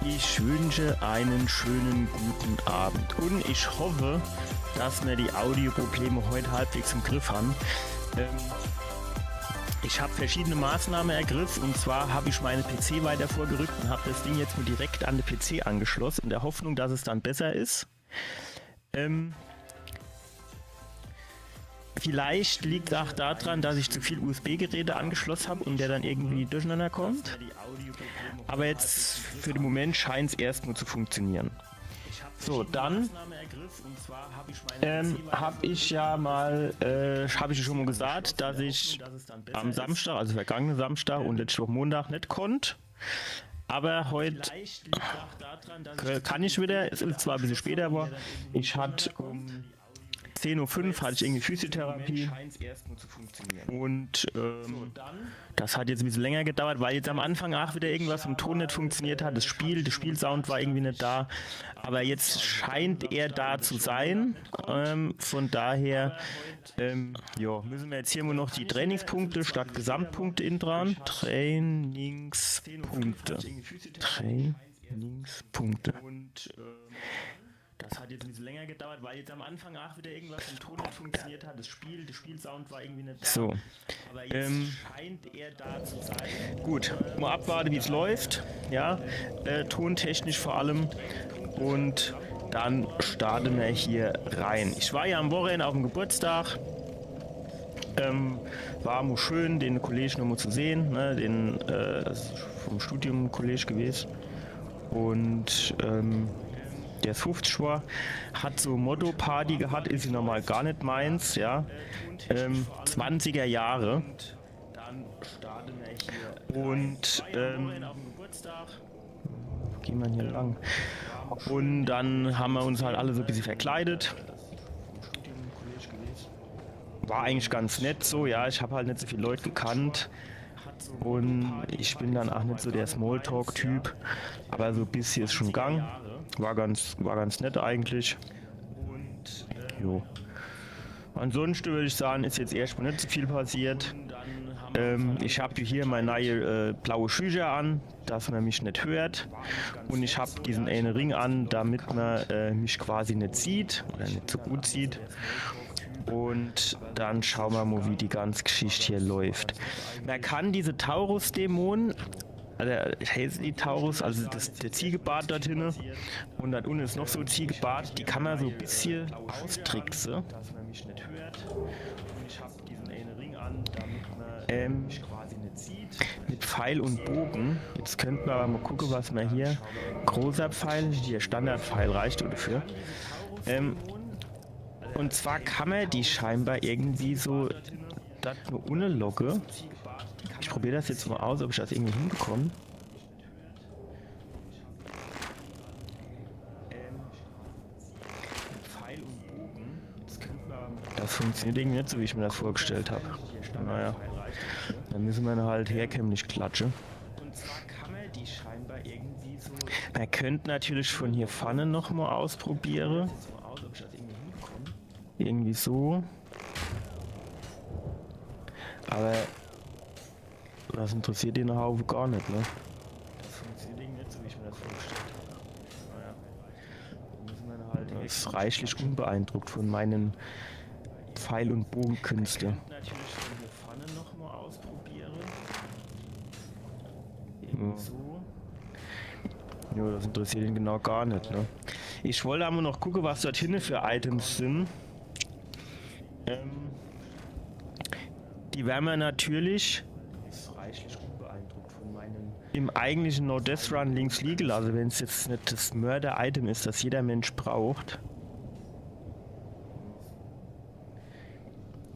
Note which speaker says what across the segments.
Speaker 1: Ich wünsche einen schönen guten Abend und ich hoffe, dass wir die Audioprobleme heute halbwegs im Griff haben. Ich habe verschiedene Maßnahmen ergriffen und zwar habe ich meine PC weiter vorgerückt und habe das Ding jetzt nur direkt an den PC angeschlossen, in der Hoffnung, dass es dann besser ist. Vielleicht liegt auch daran, dass ich zu viel USB-Geräte angeschlossen habe und der dann irgendwie durcheinander kommt. Aber jetzt für den Moment scheint es erstmal zu funktionieren. So, dann habe ich ja mal, habe ich schon mal gesagt, dass ich am Samstag, also vergangenen Samstag und letzte Woche Montag nicht konnte. Aber heute kann ich wieder, es ist zwar ein bisschen später, aber ich hatte um 10:05 Uhr hatte ich irgendwie Physiotherapie und das hat jetzt ein bisschen länger gedauert, weil jetzt am Anfang auch wieder irgendwas im Ton nicht funktioniert hat. Der Spielsound war irgendwie nicht da, aber jetzt scheint er da zu sein. Von daher müssen wir jetzt hier nur noch die Trainingspunkte statt Gesamtpunkte dran. Trainingspunkte. Und das hat jetzt ein bisschen länger gedauert, weil jetzt am Anfang auch wieder irgendwas im Ton nicht funktioniert hat. Der Spielsound war irgendwie nicht da. So. Aber jetzt scheint er da zu sein. Gut, mal abwarten, wie es läuft. Ja, tontechnisch vor allem. Und dann starten wir hier rein. Ich war ja am Wochenende auf dem Geburtstag. War mal schön, den Kollegen nochmal zu sehen. Ne? Das ist vom Studium Kollege gewesen. Und der ist 50 war, hat so Motto-Party gehabt, ist sie normal gar nicht meins, ja. 20er Jahre. Und gehen wir hier lang. Und dann haben wir uns halt alle so ein bisschen verkleidet. War eigentlich ganz nett so, ja, ich habe halt nicht so viele Leute gekannt. Und ich bin dann auch nicht so der Smalltalk-Typ, aber so ein bisschen ist schon Gang. War ganz nett eigentlich. Jo. Ansonsten würde ich sagen, ist jetzt erstmal nicht so viel passiert. Ich habe hier meine neue blaue Schuhe an, dass man mich nicht hört. Und ich habe diesen einen Ring an, damit man mich quasi nicht sieht oder nicht so gut sieht. Und dann schauen wir mal, wie die ganze Geschichte hier läuft. Man kann diese Taurus-Dämonen, also die Taurus, also der Ziegebart dort hinten, und dann unten ist noch so ein Ziegebart, die kann man so ein bisschen austricksen. Mit Pfeil und Bogen. Jetzt könnten wir aber mal gucken, was wir hier. Großer Pfeil, der Standardpfeil reicht dafür. Und zwar kann man die scheinbar irgendwie so das nur ohne Logge. Ich probiere das jetzt mal aus, ob ich das irgendwie hinbekomme. Das funktioniert irgendwie nicht so, wie ich mir das vorgestellt habe. Naja, dann müssen wir halt herkömmlich klatschen. Man könnte natürlich von hier vorne nochmal ausprobieren. Irgendwie so. Aber das interessiert den Haufen gar nicht, ne? Das funktioniert nicht so, wie ich mir das vorgestellt habe. Naja. Da müssen wir halt. Das ist reichlich unbeeindruckt von meinen Pfeil- und Bogenkünsten. Natürlich von hier vorne nochmal ausprobieren. Irgendwie so. Ja, das interessiert ihn genau gar nicht, ne? Ich wollte aber noch gucken, was dort hinten für Items sind. Die werden wir natürlich im eigentlichen No Death Run links liegen lassen, also wenn es jetzt nicht das Mörder-Item ist, das jeder Mensch braucht.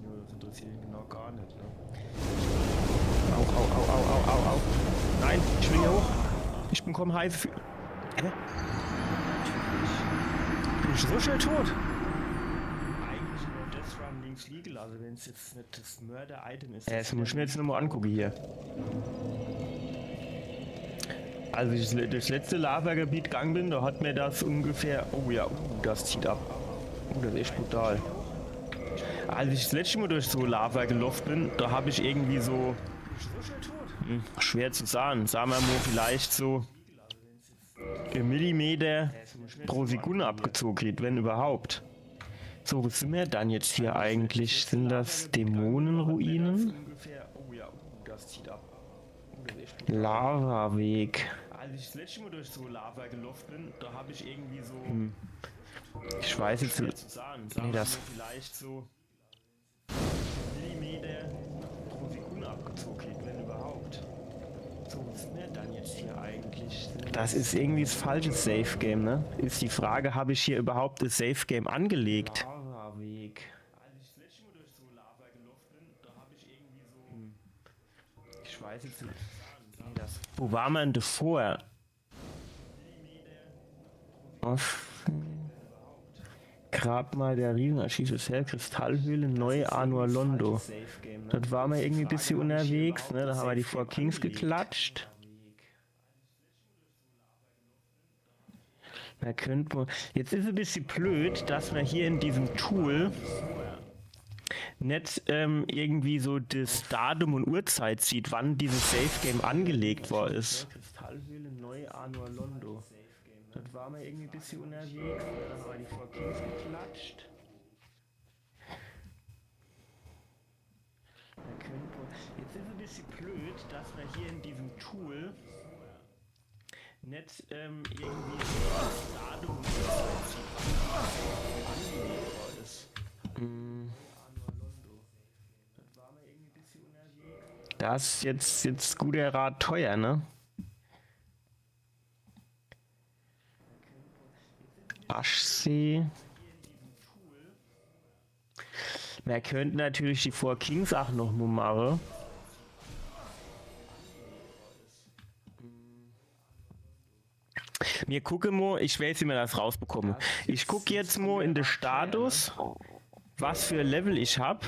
Speaker 1: Ja, das interessiert ihn genau gar nicht, ne? Au. Nein, ich will hier hoch. Ich bekomme heiße für. Hä? Bin ich so schnell tot? Also wenn es jetzt nicht das Mörder-Item ist. Das muss ich mir jetzt nur mal angucken hier. Als ich durchs letzte Lava-Gebiet gegangen bin, da hat mir das ungefähr... Oh ja, das zieht ab. Das ist echt brutal. Als ich das letzte Mal durch so Lava gelaufen bin, da habe ich irgendwie so... schwer zu sagen. Sagen wir mal vielleicht so Millimeter pro Sekunde abgezogen kriegt, wenn überhaupt. So, was sind wir dann jetzt hier eigentlich? Sind das Dämonenruinen? Lavaweg. Als ich das letzte Mal durch so Lava gelaufen bin, da habe ich irgendwie so... Ich weiß jetzt nicht. Nee, das... vielleicht so... Millimeter pro Sekunde abgezogen kriegt, wenn überhaupt. So, was sind wir dann jetzt hier eigentlich? Das ist irgendwie das falsche Safe Game, ne? Ist die Frage, habe ich hier überhaupt das Safe Game angelegt? Lavaweg. Als ich das letzte Mal durch so Lava gelaufen bin, da habe ich irgendwie so... Ich weiß jetzt nicht. Nee, das... Wo war man davor? Grabmal der Riesenarchiv des Kristallhöhle, Neu Anor Londo. Dort waren wir irgendwie ein bisschen unterwegs, ne? Da haben wir die Four Kings geklatscht. Da könnte man... Jetzt ist es ein bisschen blöd, dass man hier in diesem Tool nicht irgendwie so das Datum und Uhrzeit sieht, wann dieses Safe Game angelegt worden ist. Kristallhöhle, Neu Anor Londo. Dort waren wir irgendwie ein bisschen unterwegs, da haben wir die Four Kings geklatscht. Jetzt ist es ein bisschen blöd, dass man hier in diesem Tool nicht irgendwie das Datum und Uhrzeit sieht, wann angelegt worden ist. Das ist jetzt guter Rat teuer, ne? Aschsee. Wir könnten natürlich die Four Kings auch noch mal machen. Wir gucken mal, ich weiß, wie wir das rausbekommen. Ich gucke jetzt mal in den Status, was für Level ich habe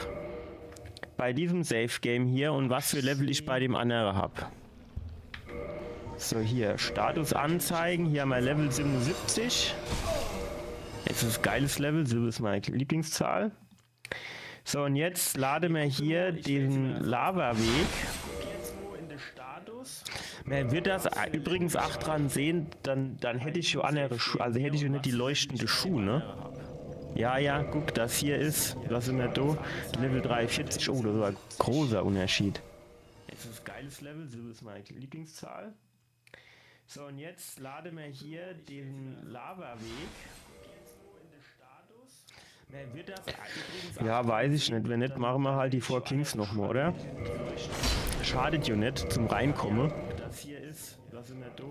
Speaker 1: bei diesem Safe Game hier und was für Level ich bei dem anderen habe. So, hier, Status anzeigen, hier haben wir Level 77. Jetzt ist ein geiles Level, 7 ist meine Lieblingszahl. So, und jetzt laden wir hier den Lavaweg. Man wird das übrigens auch dran sehen, dann hätte ich schon andere Schuhe, also hätte ich schon nicht die leuchtende Schuhe, ne? Ja, guck, das hier ist, was sind wir da? Level 43, oh, das ist ein großer Unterschied. Jetzt ist ein geiles Level, 7 ist meine Lieblingszahl. So, und jetzt laden wir hier den Lavaweg. Ja, weiß ich nicht. Wenn nicht, machen wir halt die Four Kings nochmal, oder? Schadet ja nicht zum Reinkommen. Das hier ist, was sind wir da?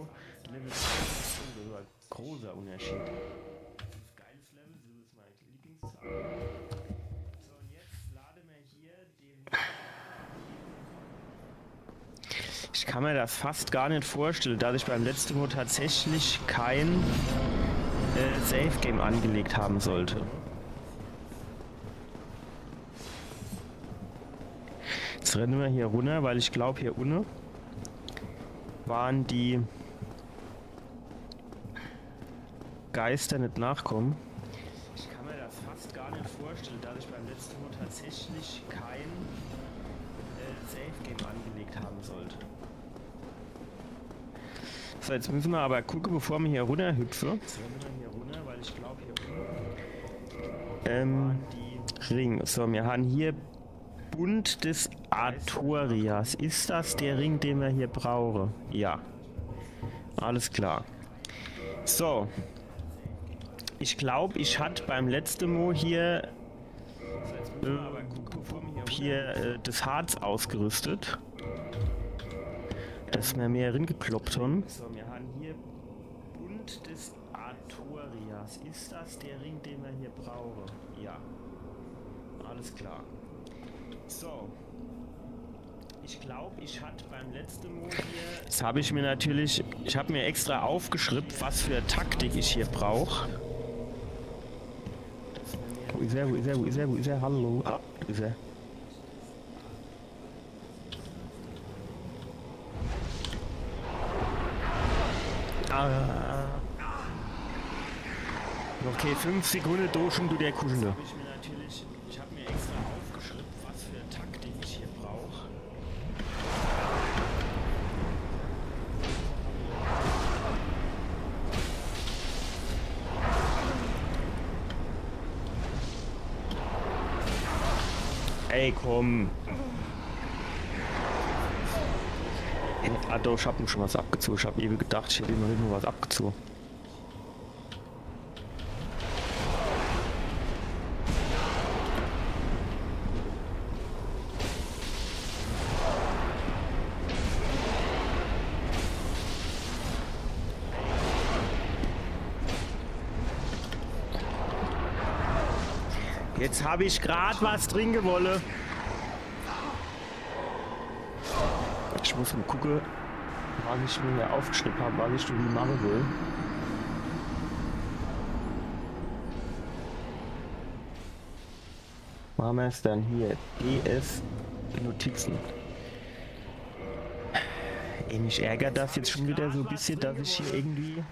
Speaker 1: Level 2, ein großer Unterschied. Geiles Level, so ist meine Lieblingszahl. So, und jetzt laden wir hier den... Ich kann mir das fast gar nicht vorstellen, dass ich beim letzten Mal tatsächlich kein Safe Game angelegt haben sollte. Jetzt rennen wir hier runter, weil ich glaube, hier unten waren die Geister nicht nachkommen. Ich kann mir das fast gar nicht vorstellen, dass ich beim letzten Mal tatsächlich kein Safe Game angelegt haben sollte. So, jetzt müssen wir aber gucken, bevor wir hier runter hüpfen. Jetzt rennen wir hier runter, weil ich glaube, hier unten die Ring. So, wir haben hier Bund des Artorias. Ist das der Ring, den wir hier brauchen? Ja. Alles klar. So. Ich glaube, ich hatte beim letzten Mal hier das Harz ausgerüstet. Dass wir mehr gekloppt haben. So, wir haben hier Bund des Artorias. Ist das der Ring, den wir hier brauchen? Ja. Alles klar. So. Ich glaube, ich hatte beim letzten Mal hier... Jetzt habe ich mir natürlich... Ich habe mir extra aufgeschrieben, was für Taktik ich hier brauche. Wo ist er? Wo ist er? Wo ist er? Wo ist er? Hallo? Ah, wo ist er? Okay, 5 Sekunden durch du der Kuschende. Ich habe mir extra aufgeschrieben, was für Taktik ich hier brauche. Ey, komm. Ah doch, ich hab ihm schon was abgezogen. Ich hab ewig gedacht, ich hätte ihm noch nicht nur was abgezogen. Jetzt habe ich gerade was trinken wollen. Ich muss mal gucken, was ich mir aufgeschrieben habe, was ich wie machen will. Machen wir es dann hier. DS Notizen. Ey, mich ärgert das jetzt schon wieder so ein bisschen, dass ich hier irgendwie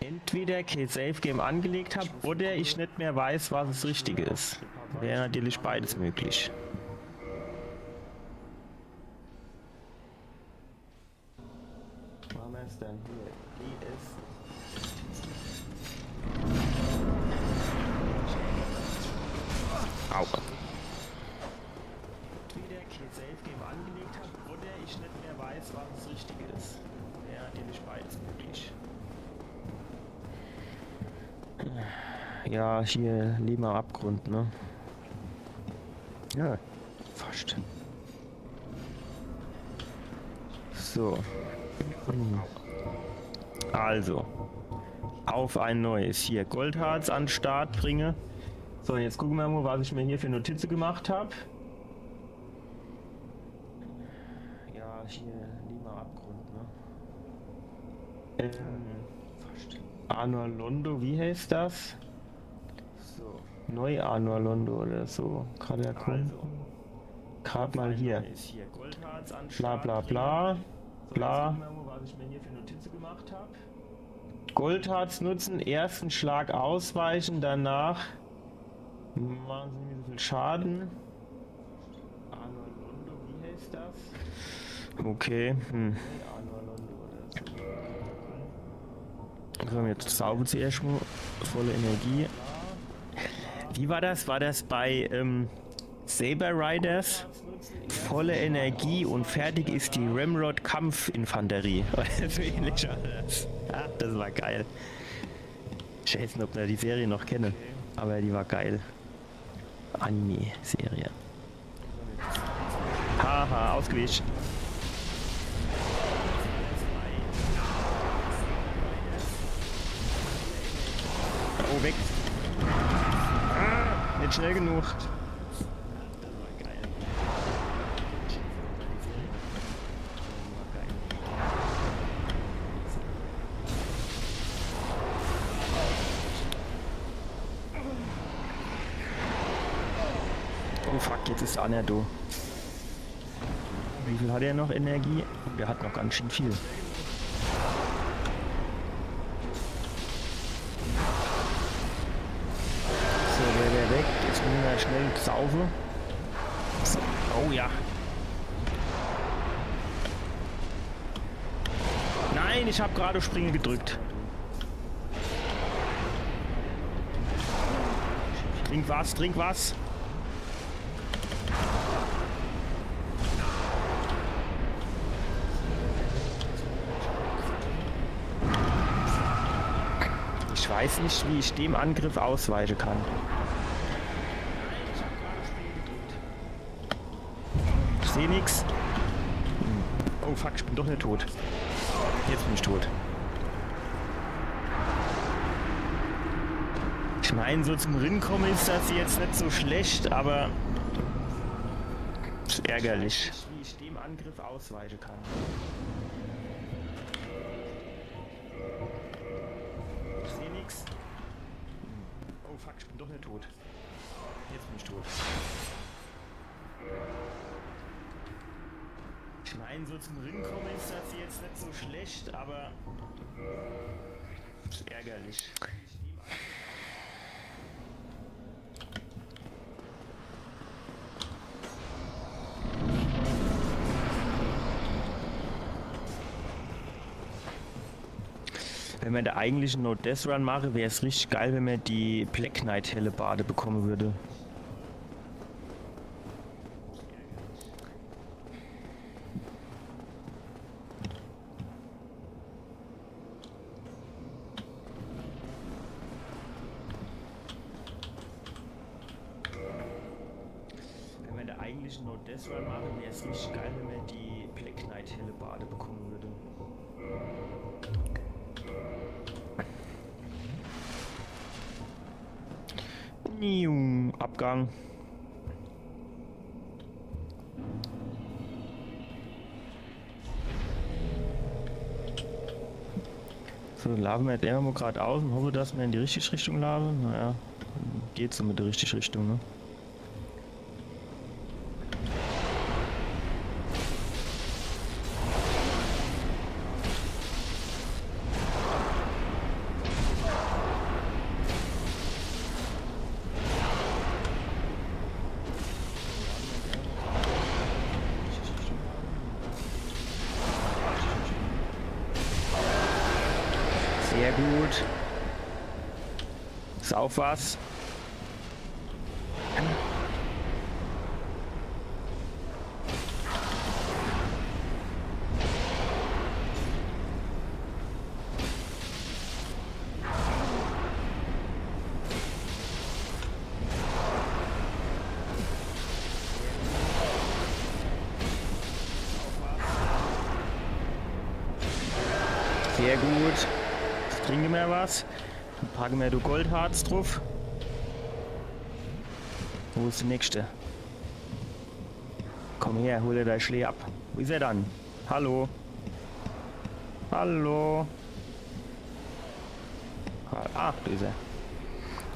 Speaker 1: entweder kein Safe Game angelegt habe oder ich nicht mehr weiß, was das Richtige ist. Wäre natürlich beides möglich. Machen wir es dann hier. DS. Au. Entweder kein Safe Game angelegt habe oder ich nicht mehr weiß, was das Richtige ist. Wäre natürlich beides möglich. Ja, hier Leben am Abgrund, ne? Ja, fast. So. Also. Auf ein neues. Hier Goldharz an den Start bringe. So, jetzt gucken wir mal, was ich mir hier für Notizen gemacht habe. Ja, hier Leben am Abgrund, ne? Anor Londo, wie heißt das? So. Neu Anor Londo oder so. Gerade erkunden. Gerade mal hier. Bla bla bla. Bla. Goldharz nutzen, ersten Schlag ausweichen, danach machen sie nicht so viel Schaden. Anor Londo, wie heißt das? Okay. So, jetzt saugen sie erstmal volle Energie. Wie war das? War das bei Saber Riders? Volle Energie und fertig ist die Ramrod Kampfinfanterie. So ähnlich war das. Ja, das war geil. Ich weiß nicht, ob wir die Serie noch kennen, aber die war geil. Anime-Serie. Haha, ausgewichen. Oh, weg. Ah, nicht schnell genug. Oh fuck, jetzt ist Anna do. Wie viel hat er noch Energie? Oh, der hat noch ganz schön viel. Weg. Jetzt müssen wir schnell saufen. So. Oh ja. Nein, ich habe gerade Springen gedrückt. Trink was, trink was. Ich weiß nicht, wie ich dem Angriff ausweichen kann. Ich sehe nichts. Oh fuck, ich bin doch nicht tot. Jetzt bin ich tot. Ich meine, so zum Rennen kommen ist das jetzt nicht so schlecht, aber ist ärgerlich. Wie ich dem Angriff ausweichen kann. Ich sehe nichts. Oh fuck, ich bin doch nicht tot. Jetzt bin ich tot. Ich meine, so zum Ring kommen ist das jetzt nicht so schlecht, aber ist ärgerlich. Wenn man da eigentlich einen No-Death-Run mache, wäre es richtig geil, wenn man die Black Knight Hellebade bekommen würde. sollte No Death Run machen, wäre es richtig geil, wenn man die Black Knight helle Bade bekommen würde. Abgang. So, laden wir jetzt immer mal geradeaus und hoffe, dass wir in die richtige Richtung laden. Naja, geht so mit der richtigen Richtung, ne? Sehr gut. Ist auch was. Sehr gut. Jetzt kriegen wir was. Dann packen wir du Goldharz drauf. Wo ist der nächste? Komm her, hol dir dein Schlee ab. Wo ist er dann? Hallo? Hallo? Ah, da ist er.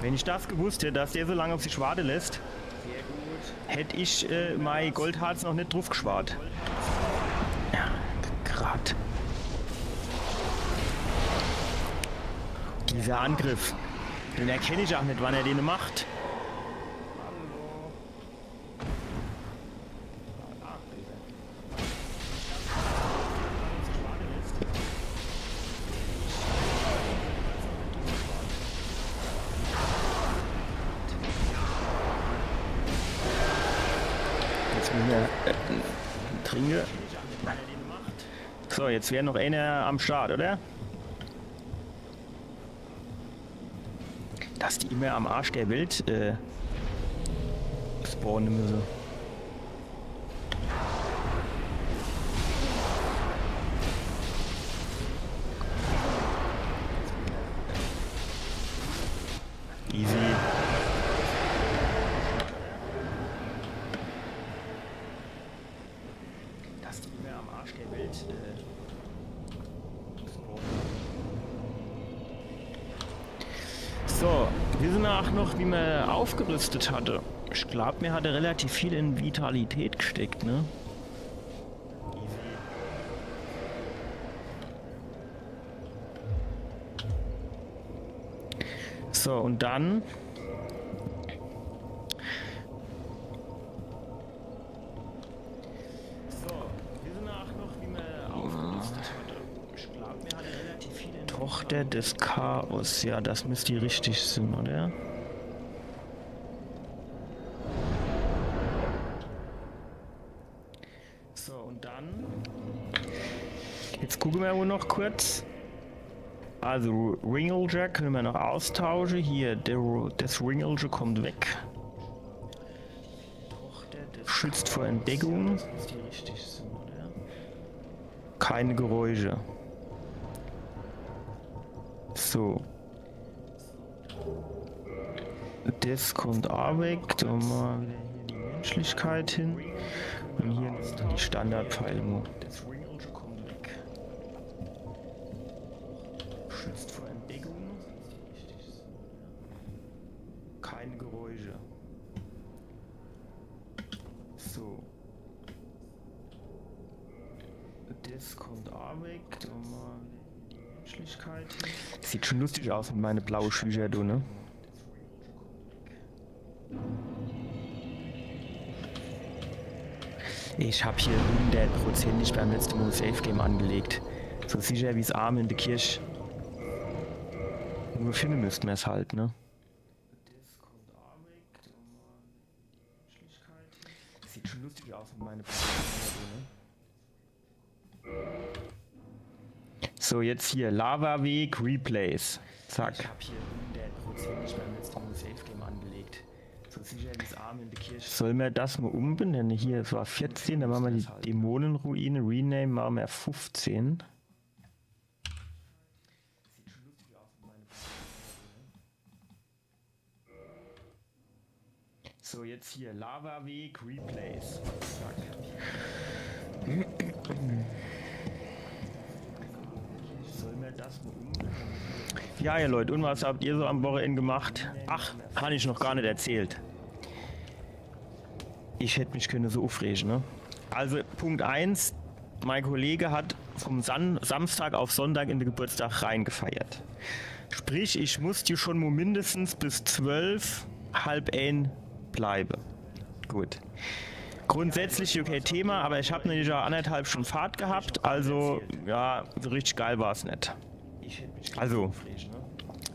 Speaker 1: Wenn ich das gewusst hätte, dass der so lange auf sich warten lässt, hätte ich mein Goldharz noch nicht drauf geschwart. Ja, grad. Dieser Angriff, den erkenne ich auch nicht, wann er den macht. Jetzt müssen wir trinken. So, jetzt wäre noch einer am Start, oder? Dass die immer am Arsch der Welt spawnen müssen. Easy. Dass die immer am Arsch der Welt spawnen. So, wissen wir auch noch, wie man aufgerüstet hatte. Ich glaube, mir hatte relativ viel in Vitalität gesteckt, ne? So, und dann... Tochter des Chaos, ja, das müsste richtig sein, oder? So, und dann... Jetzt gucken wir wohl noch kurz. Also, Ringleger können wir noch austauschen. Hier, das Ringleger kommt weg. Schützt vor Entdeckung. Keine Geräusche. So. Das kommt auch weg. Da machen wir wieder hier die Menschlichkeit hin. Und hier ist die Standardpfeilung. Das Ringleger kommt weg. Schützt vor Entdeckung. Keine Geräusche. So. Das kommt auch weg. Da machen wir die Menschlichkeit hin. Sieht schon lustig aus mit meine blaue Schücher, du, ne? Ich habe hier 100% beim letzten Mal Safe Game angelegt. So sicher wie es Arm in der Kirche. Nur finden müssten wir es halt, ne? Sieht schon lustig aus mit meine blaue Schücher, du, ne? So, jetzt hier Lava-Weg, Replays. Zack. Ich habe hier 100% beim letzten Mal Safe Game angelegt. So sicher wie es Arm Sollen wir das mal umbenennen? Hier, es war 14, dann machen wir die Dämonenruine, Rename machen wir 15. So, jetzt hier, Lavaweg, Replace. Zack. Sollen wir das mal umbenennen? Ja, ihr Leute, und was habt ihr so am Wochenende gemacht? Ach, habe ich noch gar nicht erzählt. Ich hätte mich können so aufregen, ne? Also, Punkt 1, mein Kollege hat vom Samstag auf Sonntag in den Geburtstag reingefeiert. Sprich, ich musste schon mal mindestens bis 12, halb 1 bleiben. Gut. Grundsätzlich okay Thema, aber ich habe nämlich auch 1,5 Stunden Fahrt gehabt, also ja, so richtig geil war es nicht. Also,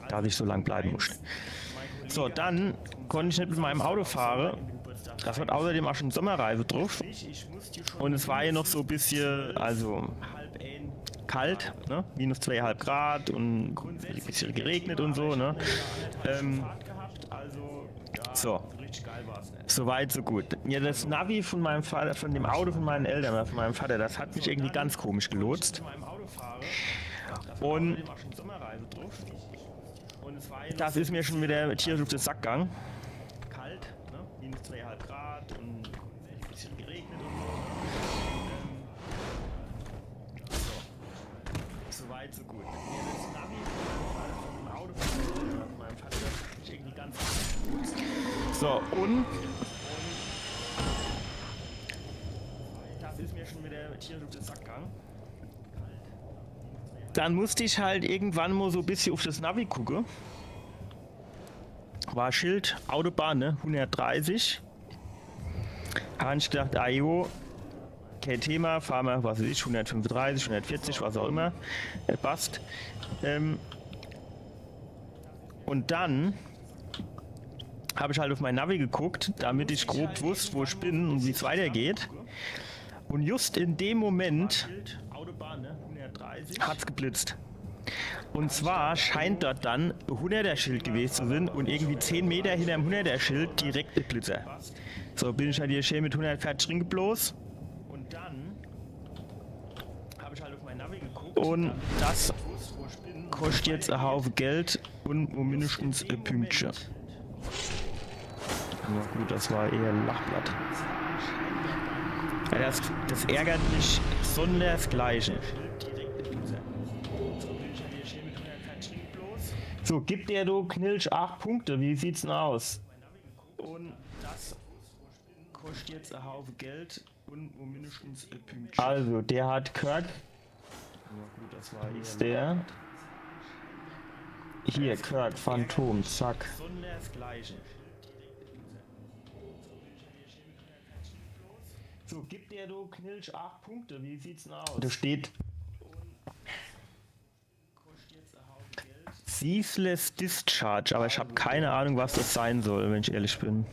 Speaker 1: dass ich so lang bleiben musste. So, dann konnte ich nicht mit meinem Auto fahren. Das hat außerdem auch schon Sommerreife drauf. Und es war hier noch so ein bisschen, also kalt, ne? Minus 2,5 Grad und ein bisschen geregnet und so, ne? So. So weit, so gut. Ja, das Navi von meinem Vater, von dem Auto von meinen Eltern, von meinem Vater, das hat mich irgendwie ganz komisch gelotst. Und das ist mir schon wieder tierisch auf den Sack gegangen. Kalt, ne? Minus 2,5 Grad und ein bisschen geregnet und so. So weit, so gut. Ja, das Navi von dem Auto von meinem Vater, das hat mich irgendwie ganz gelotst. So, und das ist mir schon wieder tierisch auf den Sack gegangen. Dann musste ich halt irgendwann mal so ein bisschen auf das Navi gucken. War Schild, Autobahn, ne? 130. Habe ich gedacht, jo, kein Thema, fahren wir, was weiß ich, 135, 140, was auch immer. Passt. Und dann habe ich halt auf mein Navi geguckt, damit ich grob wusste, wo ich bin und wie es weitergeht. Und just in dem Moment hat es geblitzt. Und zwar scheint dort dann ein 100er-Schild gewesen zu sein und irgendwie 10 Meter hinter dem 100er-Schild direkt ein Blitzer. So, bin ich halt hier schön mit 140 ringeblos. Und dann habe ich halt auf mein Navi geguckt. Und das kostet jetzt ein Haufen Geld und mindestens ein Pünktchen. Ja gut, das war eher ein Lachblatt. Ja, das ärgert mich sondersgleichen. So, gibt der du Knilch 8 Punkte, wie sieht's denn aus? Und das kostet jetzt ein Haufen Geld und mindestens ein Pünktchen. Also, der hat Kirk. Ja gut, das war ist der. Hier, Kirk, Phantom, zack. So, gibt der du Knilch 8 Punkte, wie sieht's denn aus? Da steht Ceaseless Discharge, aber ich habe keine Ahnung, was das sein soll, wenn ich ehrlich bin.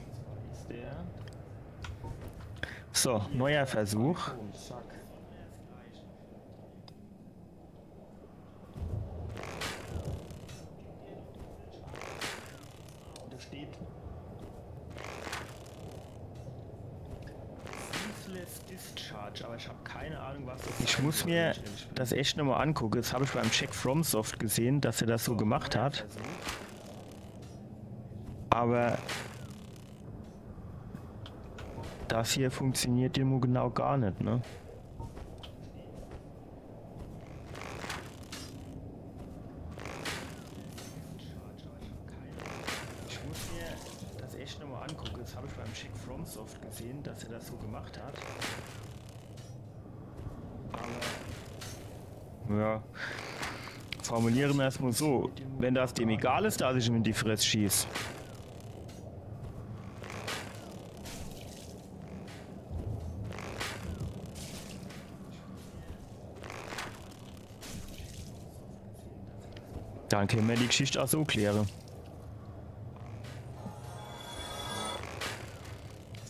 Speaker 1: So, neuer Versuch. Da steht Ceaseless Discharge, aber ich habe keine Ahnung, was das ist. Ich muss mir das echt nochmal angucken. Das habe ich beim Check FromSoft gesehen, dass er das so gemacht hat. Aber das hier funktioniert immer genau gar nicht, ne? Ich muss mir das echt nochmal angucken. Das habe ich beim Check FromSoft gesehen, dass er das so gemacht hat. Aber ja, formulieren wir es mal so. Wenn das dem egal ist, dass ich ihm in die Fresse schieße, dann können wir die Geschichte auch so klären.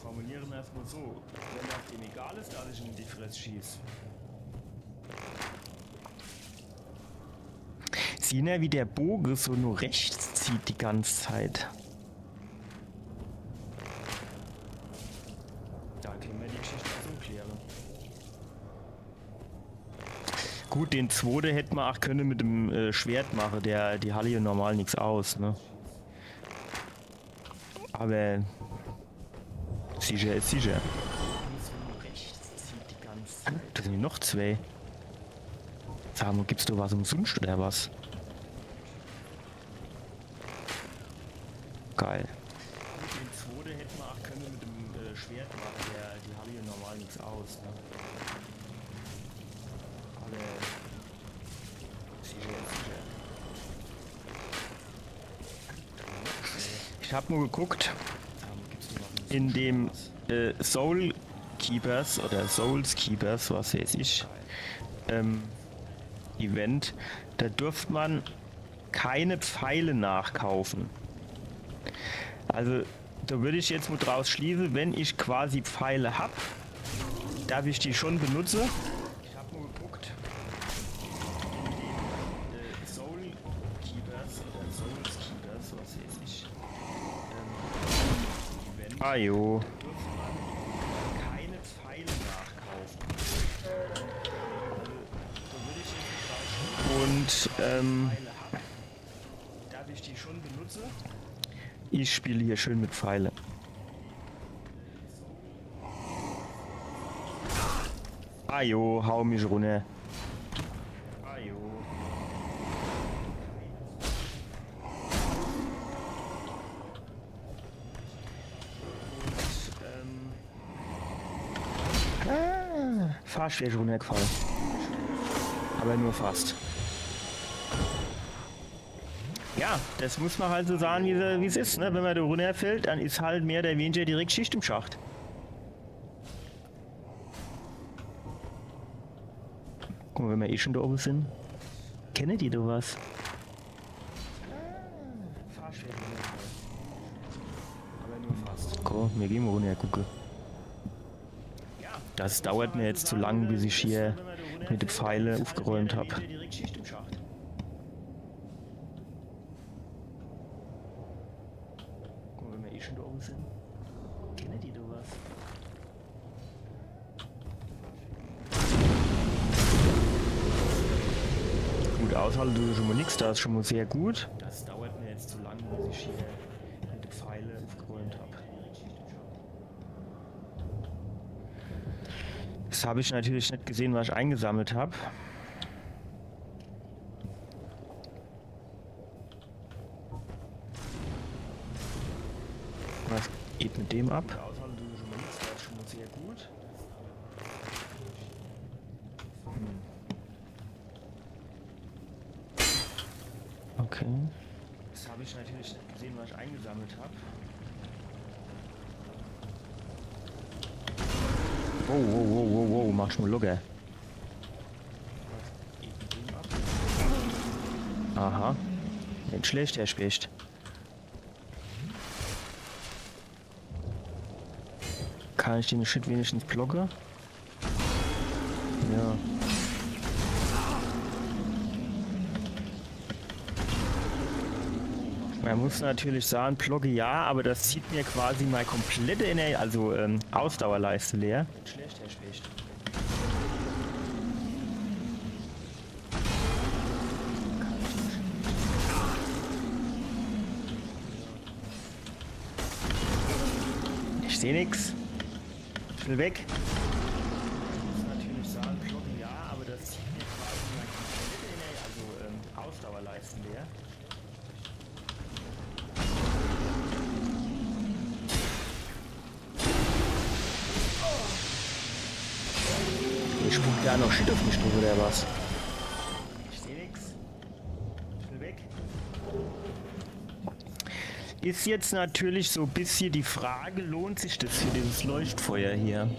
Speaker 1: Formulieren wir es mal so. Wenn das dem egal ist, dass ich ihm in die Fresse schieße. Sieh ja, wie der Bogen so nur rechts zieht die ganze Zeit. Gut, den zweiten hätte man auch können mit dem Schwert machen, die Halle ja normal nichts aus, ne? Aber sicher ist sicher. Da sind noch zwei. Sag mal, gibt's da was umsonst oder was? Geil. Den zweiten hätten wir auch können mit dem Schwert machen, die Halle ja normal nichts aus, ne? Aber sicher ist sicher. Ich habe nur geguckt, in dem Soul Keepers oder Souls Keepers, was weiß ich, Event, da dürfte man keine Pfeile nachkaufen. Also da würde ich jetzt mal draus schließen, wenn ich quasi Pfeile habe, darf ich die schon benutzen. Ich habe nur geguckt, in dem Soul Keepers oder Souls Keepers, was weiß ich, Event, jo. Und darf ich die schon benutzen? Ich spiele hier schön mit Pfeile. Jo, hau mich runter. Jo. Und fast wäre ich runtergefallen. Aber nur fast. Ja, das muss man halt so sagen, wie es ist. Ne? Wenn man da runterfällt, dann ist halt mehr oder weniger direkt Schicht im Schacht. Guck mal, wenn wir eh schon da oben sind. Kennen die da was? Aber nur fast. Komm, wir gehen mal runter gucken. Das dauert mir jetzt zu lang, bis ich hier mit den Pfeilen aufgeräumt habe. Schon da oben sind. Kennen die da was? Gut, aushalten tue ich schon mal nichts, da ist schon mal sehr gut. Das dauert mir jetzt zu lang, bis ich hier mit den Pfeilen aufgeräumt habe. Das habe ich natürlich nicht gesehen, was ich eingesammelt habe. Was geht mit dem ab? Okay. Das habe ich natürlich nicht gesehen, was ich eingesammelt habe. Wow, mach schon mal locker. Aha. Nicht schlecht, Herr Specht. Kann ich den Shit wenigstens blocken? Ja. Man muss natürlich sagen, Blogge ja, aber das zieht mir quasi mal komplette Energie, also Ausdauerleiste leer. Schlecht, Herr Specht. Ich sehe nichts. Schnell weg. Ich muss natürlich sagen, Blogge ja, aber das zieht mir quasi mal komplette Energie, also Ausdauerleiste leer. Ich spuckt ja noch Shit auf mich drauf oder was? Ich sehe nix. Ich will weg. Ist jetzt natürlich so ein bisschen die Frage, lohnt sich das für dieses Leuchtfeuer hier?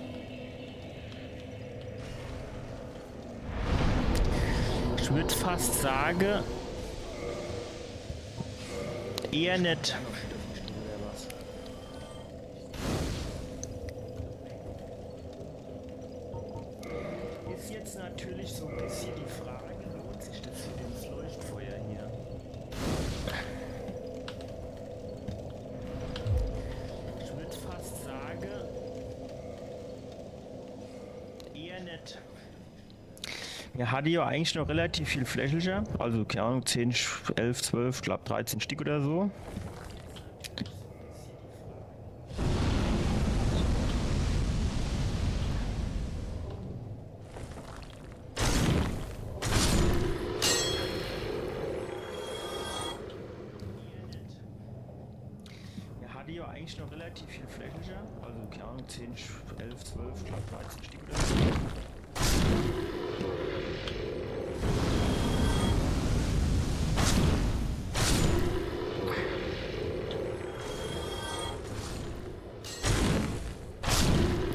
Speaker 1: Ich würde fast sagen, eher nicht. Ist jetzt natürlich so ein bisschen die Frage, lohnt sich das für dieses Leuchtfeuer hier? Ich würde fast sagen, eher nicht. Ja, hatte ja eigentlich noch relativ viel Fläche, also keine Ahnung, 10, 11, 12, glaube 13 Stück oder so. Ja, hatte ja eigentlich noch relativ viel Fläche, also keine Ahnung, 10, 11, 12, glaube 13 Stück oder so.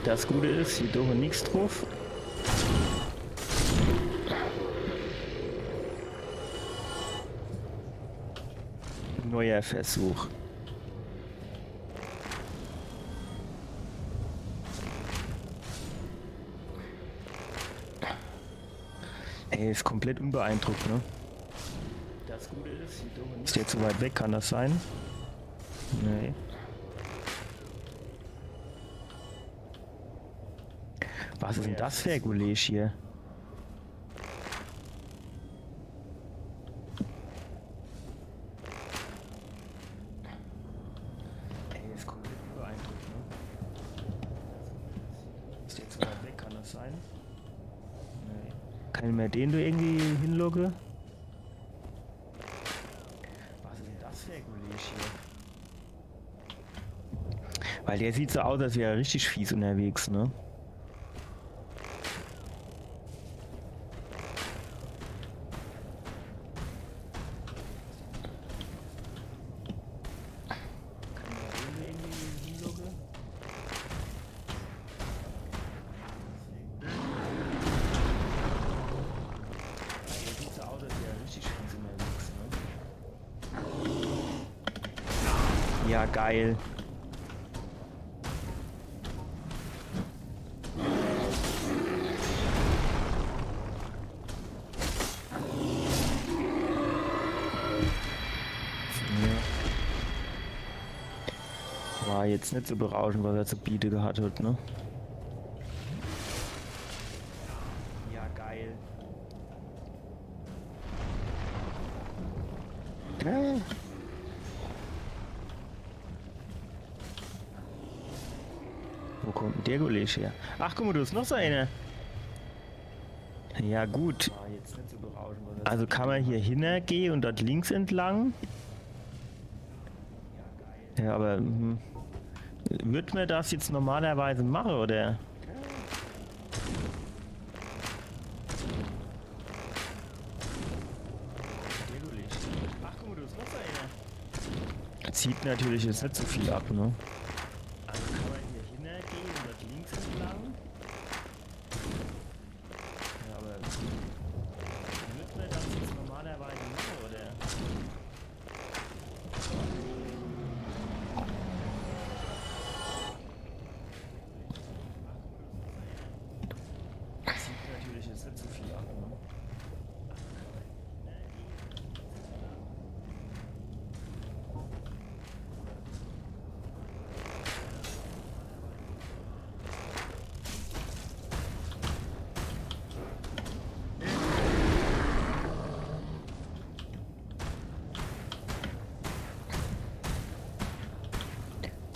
Speaker 1: Das Gute ist, hier doch nichts drauf. Neuer Versuch. Ey, ist komplett unbeeindruckt, ne? Das Gute ist, hier doch nichts. Ist der zu weit weg, kann das sein? Nee. Was ist denn das für ein Gulasch hier? Ey, ist komplett unbeeindruckt, ne? Ist der zu weit weg, kann das sein? Nee. Kann ich mir den du irgendwie hinlogge? Was ist denn das für ein Gulasch hier? Weil der sieht so aus, als wäre er richtig fies unterwegs, ne? Ja, geil. War jetzt nicht so berauschend, was er zu bieten gehabt hat, ne? Ja, geil. Wo kommt denn der Gulasch her? Ach, guck mal, du hast noch so eine. Ja, gut. Also kann man hier hingehen und dort links entlang? Ja, aber wird man das jetzt normalerweise machen, oder? Ach, guck mal, du hast noch so eine. Zieht natürlich jetzt nicht so viel ab, ne? Also kann man hier hingehen und dort links entlang? Ja, aber wird man das jetzt normalerweise machen, oder? Zieht natürlich jetzt nicht so viel ab, ne?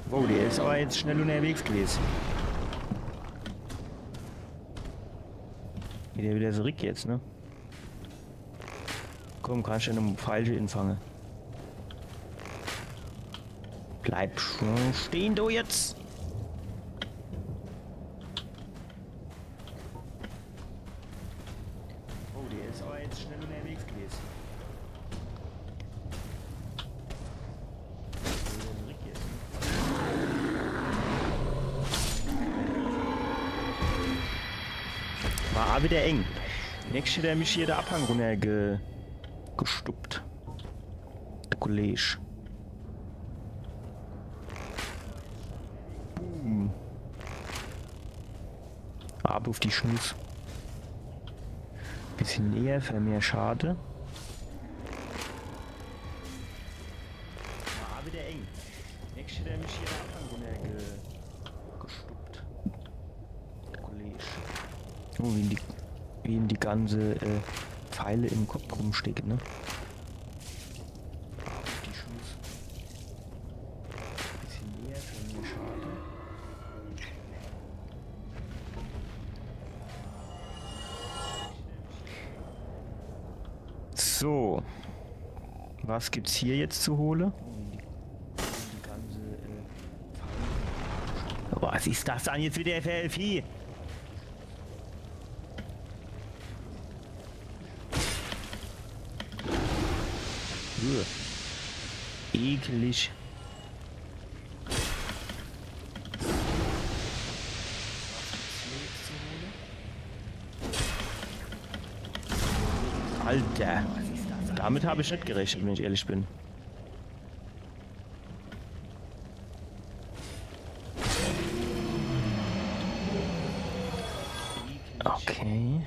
Speaker 1: Wow, der ist aber jetzt schnell unterwegs gewesen. Wie der wieder zurück jetzt, ne? Komm, kannst du eine falsche infangen. Bleib schon stehen, du jetzt! Oh, der ist aber jetzt schnell unterwegs gewesen. War auch wieder eng. Nächstes hat er mich hier der Abhang runter gestuppt. Der Kollege. Ab auf die Schnuss. Bisschen näher, für mehr Schade. War auch wieder eng. Nächstes hat er mich hier der Abhang runter gestuppt. Der Kollege. Oh, wie in die Gun ganze Pfeile im Kopf rumstecken, ne? Die Schuss. Bisschen näher, für mir schade. So. Was gibt's hier jetzt zu holen? Was ist das dann jetzt wieder für Vieh? Ekelig. Alter, damit habe ich nicht gerechnet, wenn ich ehrlich bin. Okay.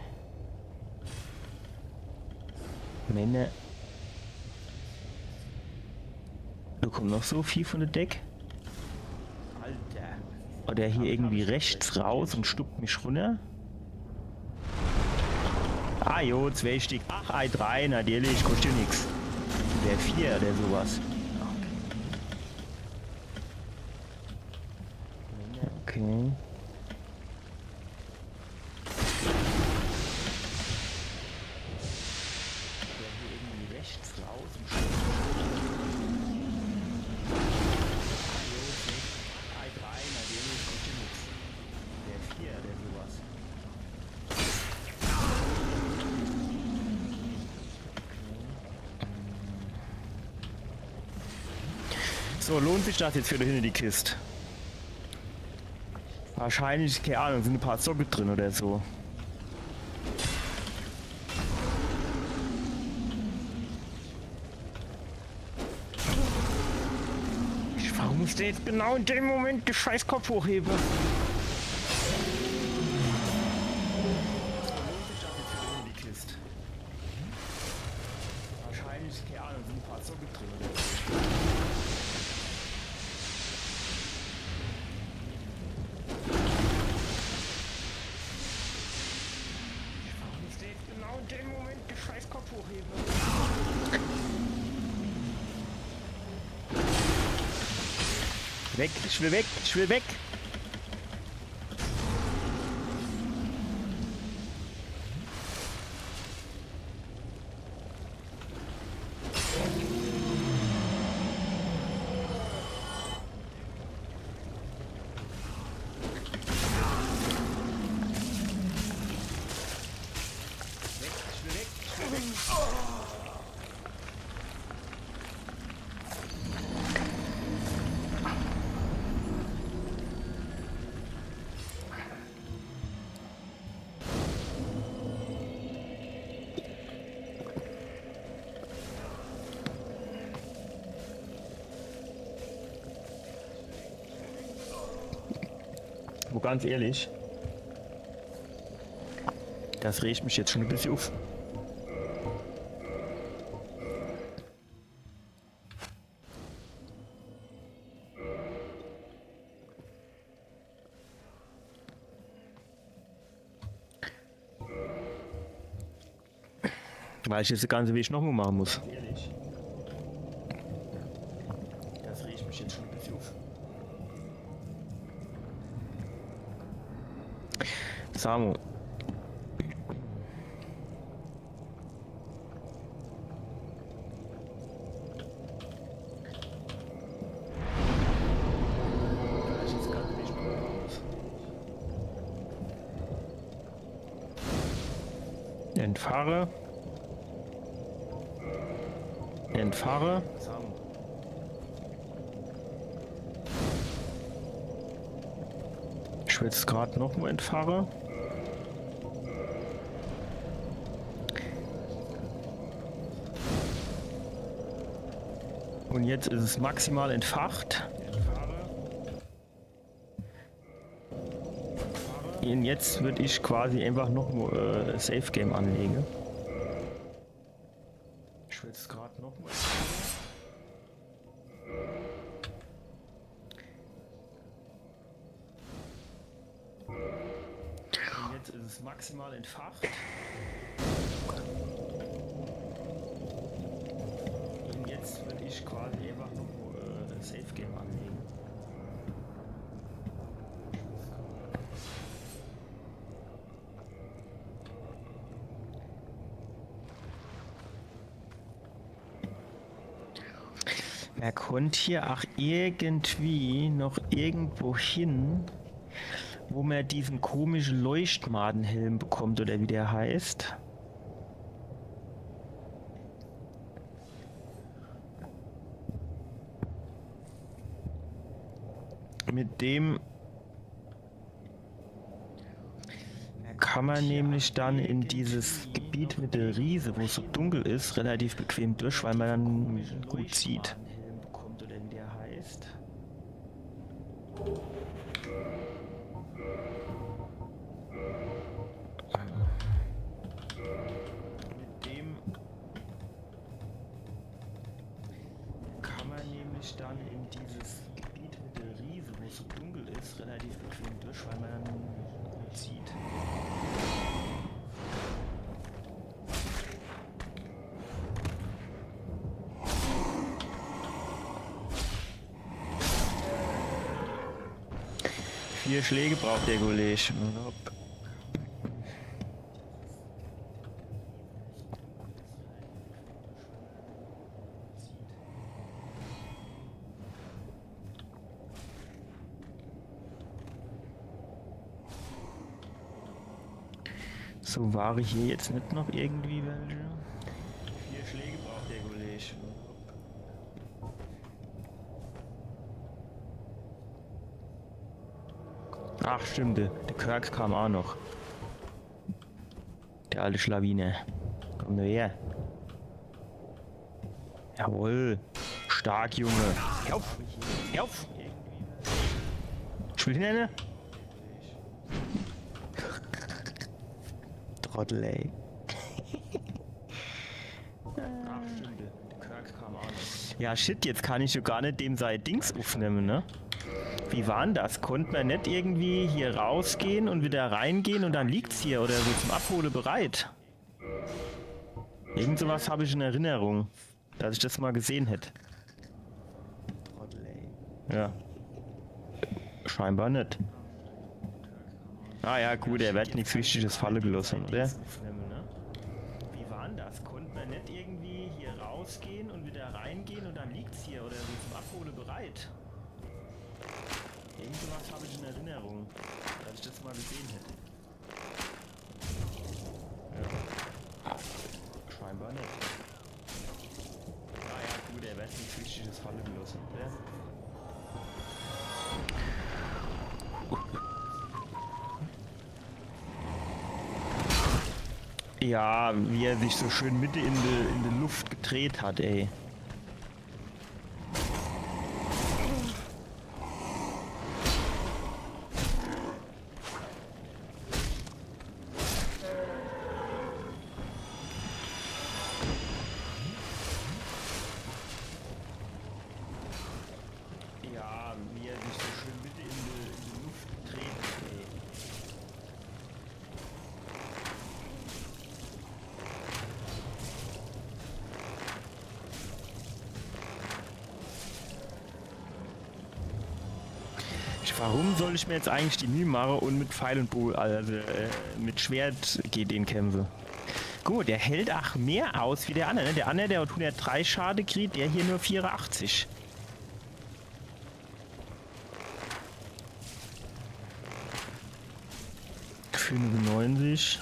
Speaker 1: Männer. Da kommt noch so viel von der Deck. Alter. Oder hier irgendwie rechts raus und stuckt mich runter. Ah jo, 2 Stück. Ach, i3, natürlich, kostet ja nix. Der 4 oder sowas. Okay. So, lohnt sich das jetzt für hinten die Kiste? Wahrscheinlich, keine Ahnung, sind ein paar Socken drin oder so. Warum muss der jetzt genau in dem Moment den scheiß Kopf hochheben? Wahrscheinlich, keine Ahnung, sind ein paar Socken drin oder so. In dem Moment den scheiß Kopf hochheben. Weg, ich will weg, ich will weg. Wo ganz ehrlich, das regt mich jetzt schon ein bisschen auf. Weil ich jetzt den ganzen Weg nochmal machen muss. Ehrlich. Das regt mich jetzt schon ein bisschen auf. Samu. Entfahre. Entfahre. Ich will jetzt gerade noch mal entfahre. Und jetzt ist es maximal entfacht. Und jetzt würde ich quasi einfach noch nur Safe Game anlegen. Ich will jetzt gerade noch mal. Und jetzt Jetzt ist es maximal entfacht. Und jetzt würde ich quasi einfach noch Safe Game anlegen. Man konnte hier auch irgendwie noch irgendwo hin, wo man diesen komischen Leuchtmadenhelm bekommt oder wie der heißt. Mit dem kann man nämlich dann in dieses Gebiet mit der Riese, wo es so dunkel ist, relativ bequem durch, weil man dann gut sieht. Bekommt oder wie der heißt. Mit dem kann man nämlich dann in dieses Gebiet mit der Riese, wo es so dunkel ist, relativ bequem durch, weil man dann gut sieht. Vier Schläge braucht der Kollege. So, war hier jetzt nicht noch irgendwie welche? 4 Schläge braucht der Kollege. Ach stimmt, der Kirk kam auch noch. Der alte Schlawine. Komm nur her. Jawohl. Stark, Junge. Geh auf! Geh auf! Spielt ihn eine? Trottel, ey. Ach stimmt, der Kirk kam auch noch. Ja shit, jetzt kann ich so gar nicht dem sein Dings aufnehmen, ne? Wie war denn das? Konnte man nicht irgendwie hier rausgehen und wieder reingehen und dann liegt's hier oder so zum Abholen bereit? Irgend sowas habe ich in Erinnerung, dass ich das mal gesehen hätte. Ja. Scheinbar nicht. Ah ja gut, er wird nichts Wichtiges fallen gelassen, oder? Wie war denn das? Konnte man nicht irgendwie hier rausgehen und wieder reingehen und dann liegt's hier oder so zum Abholen bereit? Irgend sowas habe ich in Erinnerung, dass ich das mal gesehen hätte. Ja. Scheinbar nicht. Ah ja gut, er wird nichts Wichtiges fallen gelassen, oder? Ja, wie er sich so schön Mitte in die Luft gedreht hat, ey. Ja, wie er sich so schön Mitte in die Luft gedreht hat, ey. Warum soll ich mir jetzt eigentlich die Mühe machen und mit Pfeil und Bogen, also mit Schwert den kämpfe? Gut, der hält auch mehr aus wie der andere. Ne? Der andere, der hat 103 Schade kriegt, der hier nur 84. Für 90.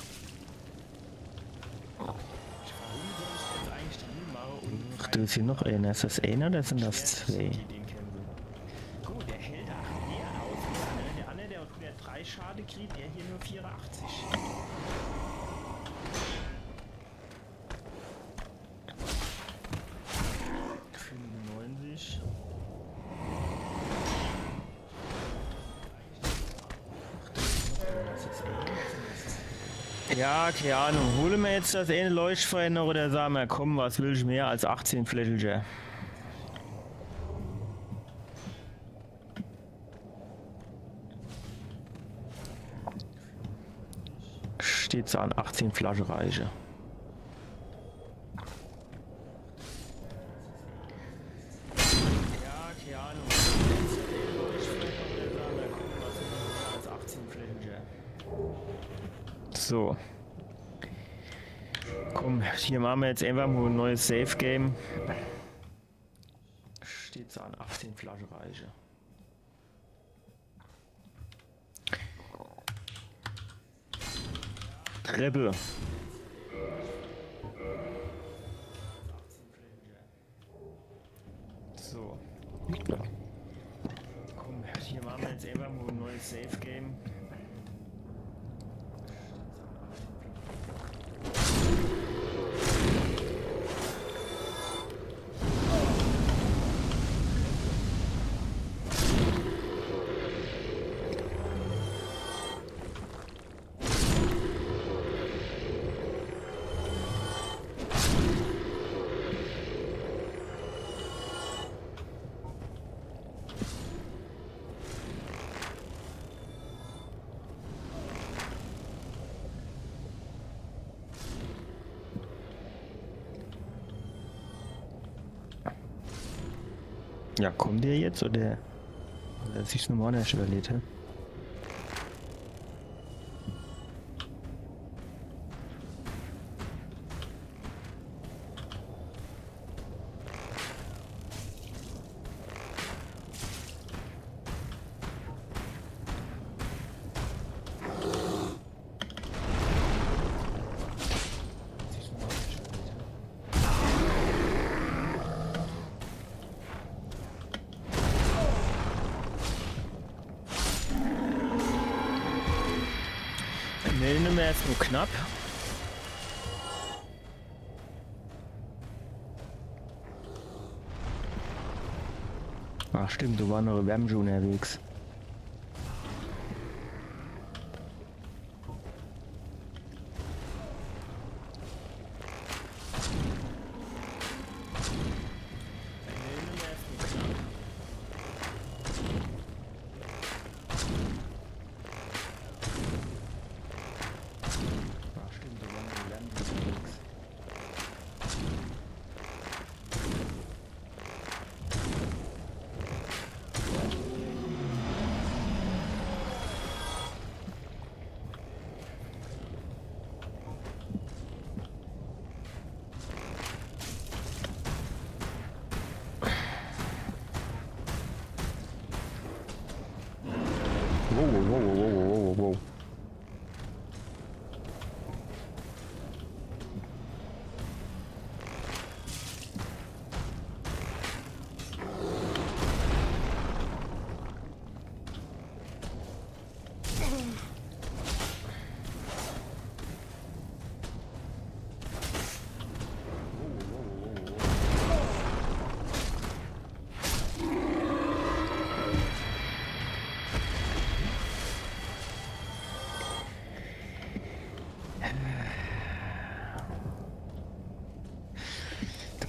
Speaker 1: Ach, da ist hier noch einer. Ist das einer oder sind das zwei? Schade kriegt er hier nur 84. Ja, keine Ahnung. Hole mir jetzt das eine Leuchtfeuer noch oder sagen wir, komm, was will ich mehr als 18 Fläschelger? Steht so an 18 Flaschen reiche. Ja, keine Ahnung. So. Komm, hier machen wir jetzt einfach mal ein neues Safe Game. Steht so an 18 Flaschen reiche. Treppe. So. Komm, hier machen wir jetzt einfach mal ein neues Safe Game. Ja, kommt der jetzt oder sich nochmal anders überlegt, hä? Nehmen wir jetzt nur knapp. Ach stimmt, du warst noch Wärme schon unterwegs. Wow.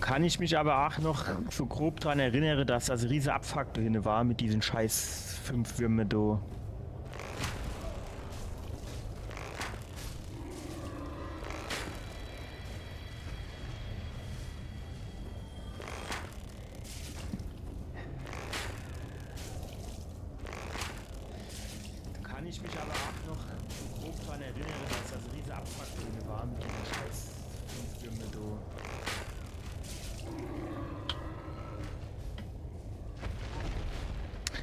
Speaker 1: Kann ich mich aber auch noch so grob daran erinnern, dass das riese Abfuck drin war mit diesen scheiß 5 Würmen da. Kann ich mich aber auch noch grob daran erinnern, dass das riese Abfuck drin war mit diesen scheiß 5 Würmen da.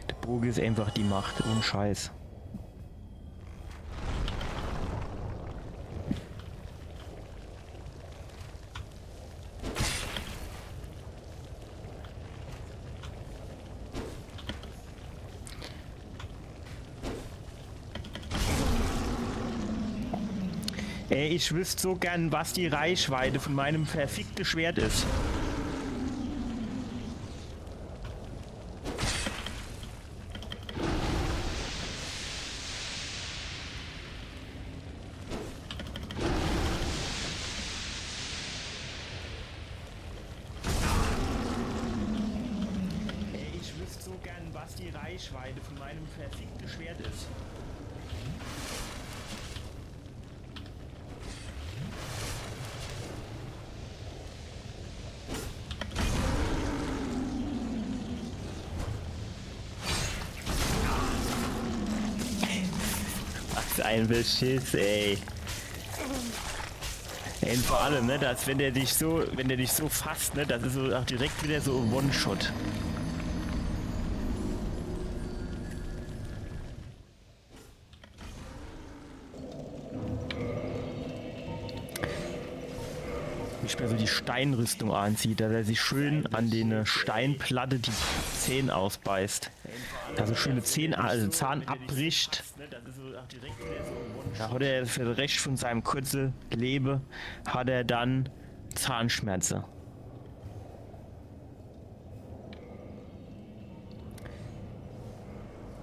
Speaker 1: Der Bogen ist einfach die Macht und Scheiß. Ey, ich wüsste so gern, was die Reichweite von meinem verfickten Schwert ist. So gern, was die Reichweite von meinem verfickten Schwert ist. ein Beschiss, ey. Ey, und vor allem, ne, dass wenn der dich so fasst, ne, das ist so auch direkt wieder so ein One-Shot. Ich mir so die Steinrüstung anzieht, dass er sich schön an den Steinplatte die Zähne ausbeißt. Da so schöne Zähne, also Zahn abbricht. Da hat er für den Rest von seinem kurzen Leben hat er dann Zahnschmerzen.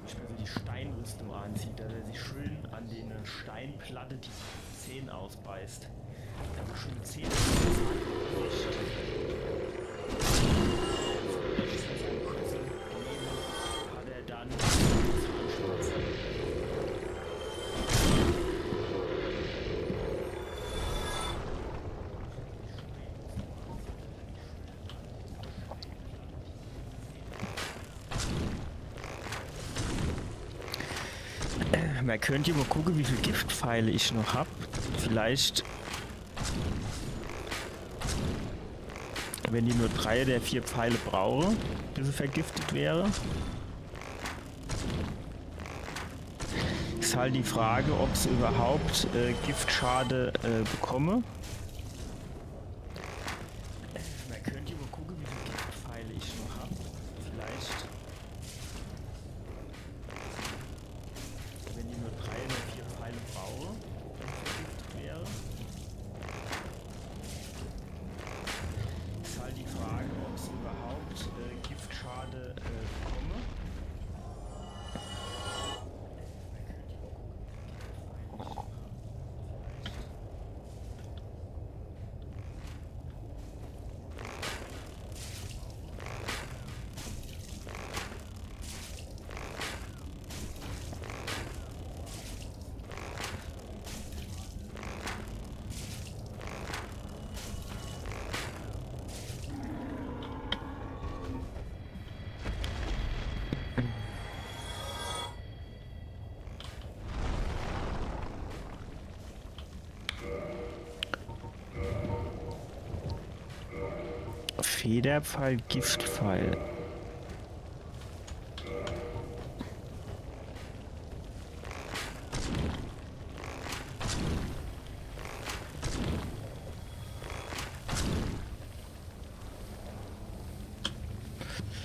Speaker 1: Ich mir so die Steinrüstung anzieht, dass er sich schön an den Steinplatte die Zähne ausbeißt. Da so schöne Zähne. Hat er dann Zahnschmerzen. Man könnte ja mal gucken, wie viele Giftpfeile ich noch habe. Vielleicht, wenn die nur 3 der 4 Pfeile brauche, bis sie vergiftet wäre. Ist halt die Frage, ob sie überhaupt Giftschade bekomme. Man könnte ja mal gucken, wie viele Giftpfeile ich noch habe. Vielleicht, wenn die nur 3 oder 4 Pfeile brauche, wenn sie vergiftet wäre. Ist halt die Frage, ob sie überhaupt Giftschade bekomme. Federpfeil, Giftpfeil.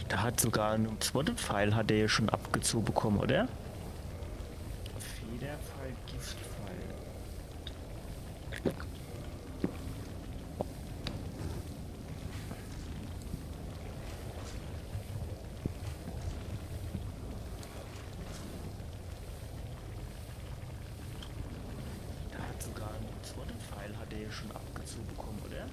Speaker 1: Da hat sogar einen zweiten Pfeil hat er ja schon abgezogen bekommen, oder? Federpfeil, Giftpfeil. Da hat sogar einen zweiten Pfeil hat er ja schon abgezogen bekommen, oder?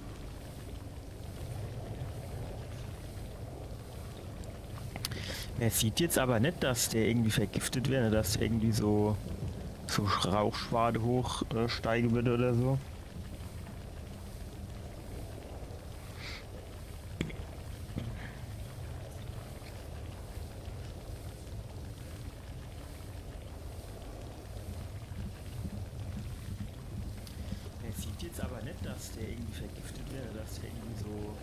Speaker 1: Er sieht jetzt aber nicht, dass der irgendwie vergiftet wäre, dass der irgendwie so Rauchschwade hochsteigen würde oder so. Er sieht jetzt aber nicht, dass der irgendwie vergiftet wäre, dass der irgendwie so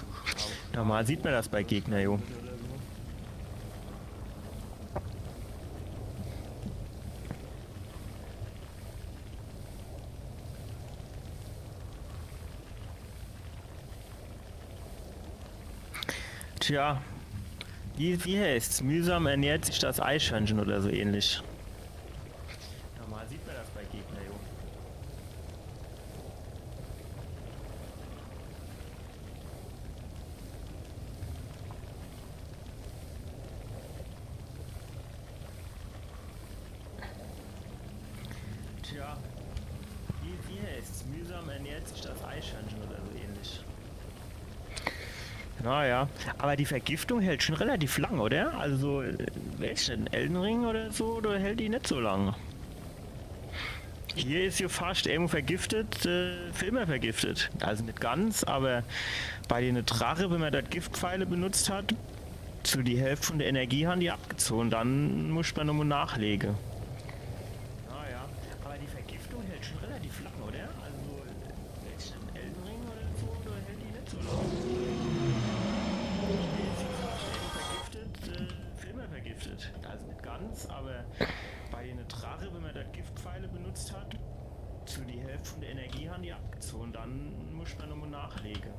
Speaker 1: Rauch. Normal sieht man das bei Gegner, jo. Tja, wie heißt's? Mühsam ernährt sich das Eichhörnchen oder so ähnlich. Normal sieht man das bei Gegner, jo. Tja, wie heißt's? Mühsam ernährt sich das Eichhörnchen oder so ähnlich. Naja, aber die Vergiftung hält schon relativ lang, oder? Also, welche denn? Elden Ring oder so, oder hält die nicht so lange? Hier ist ja fast irgendwo vergiftet, für immer vergiftet. Also nicht ganz, aber bei den Drache, wenn man dort Giftpfeile benutzt hat, zu die Hälfte von der Energie haben die abgezogen. Dann muss man nochmal nachlegen. Naja. aber bei einer Drache, wenn man da Giftpfeile benutzt hat, zu die Hälfte von der Energie haben die abgezogen. Dann muss man nochmal nachlegen.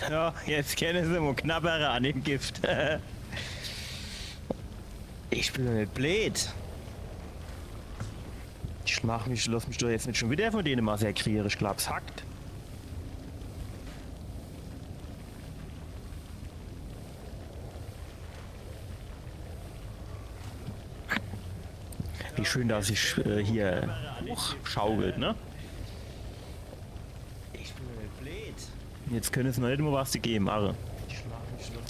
Speaker 1: Ja, jetzt kennen sie mal knapperer an dem Gift. Ich bin doch nicht blöd. Lass mich doch jetzt nicht schon wieder von denen massakrieren. Ich glaub's hackt. Wie schön, dass sich hier hochschaukelt, ne? Ich bin doch nicht blöd. Jetzt können es noch nicht mal was zu geben, Arre.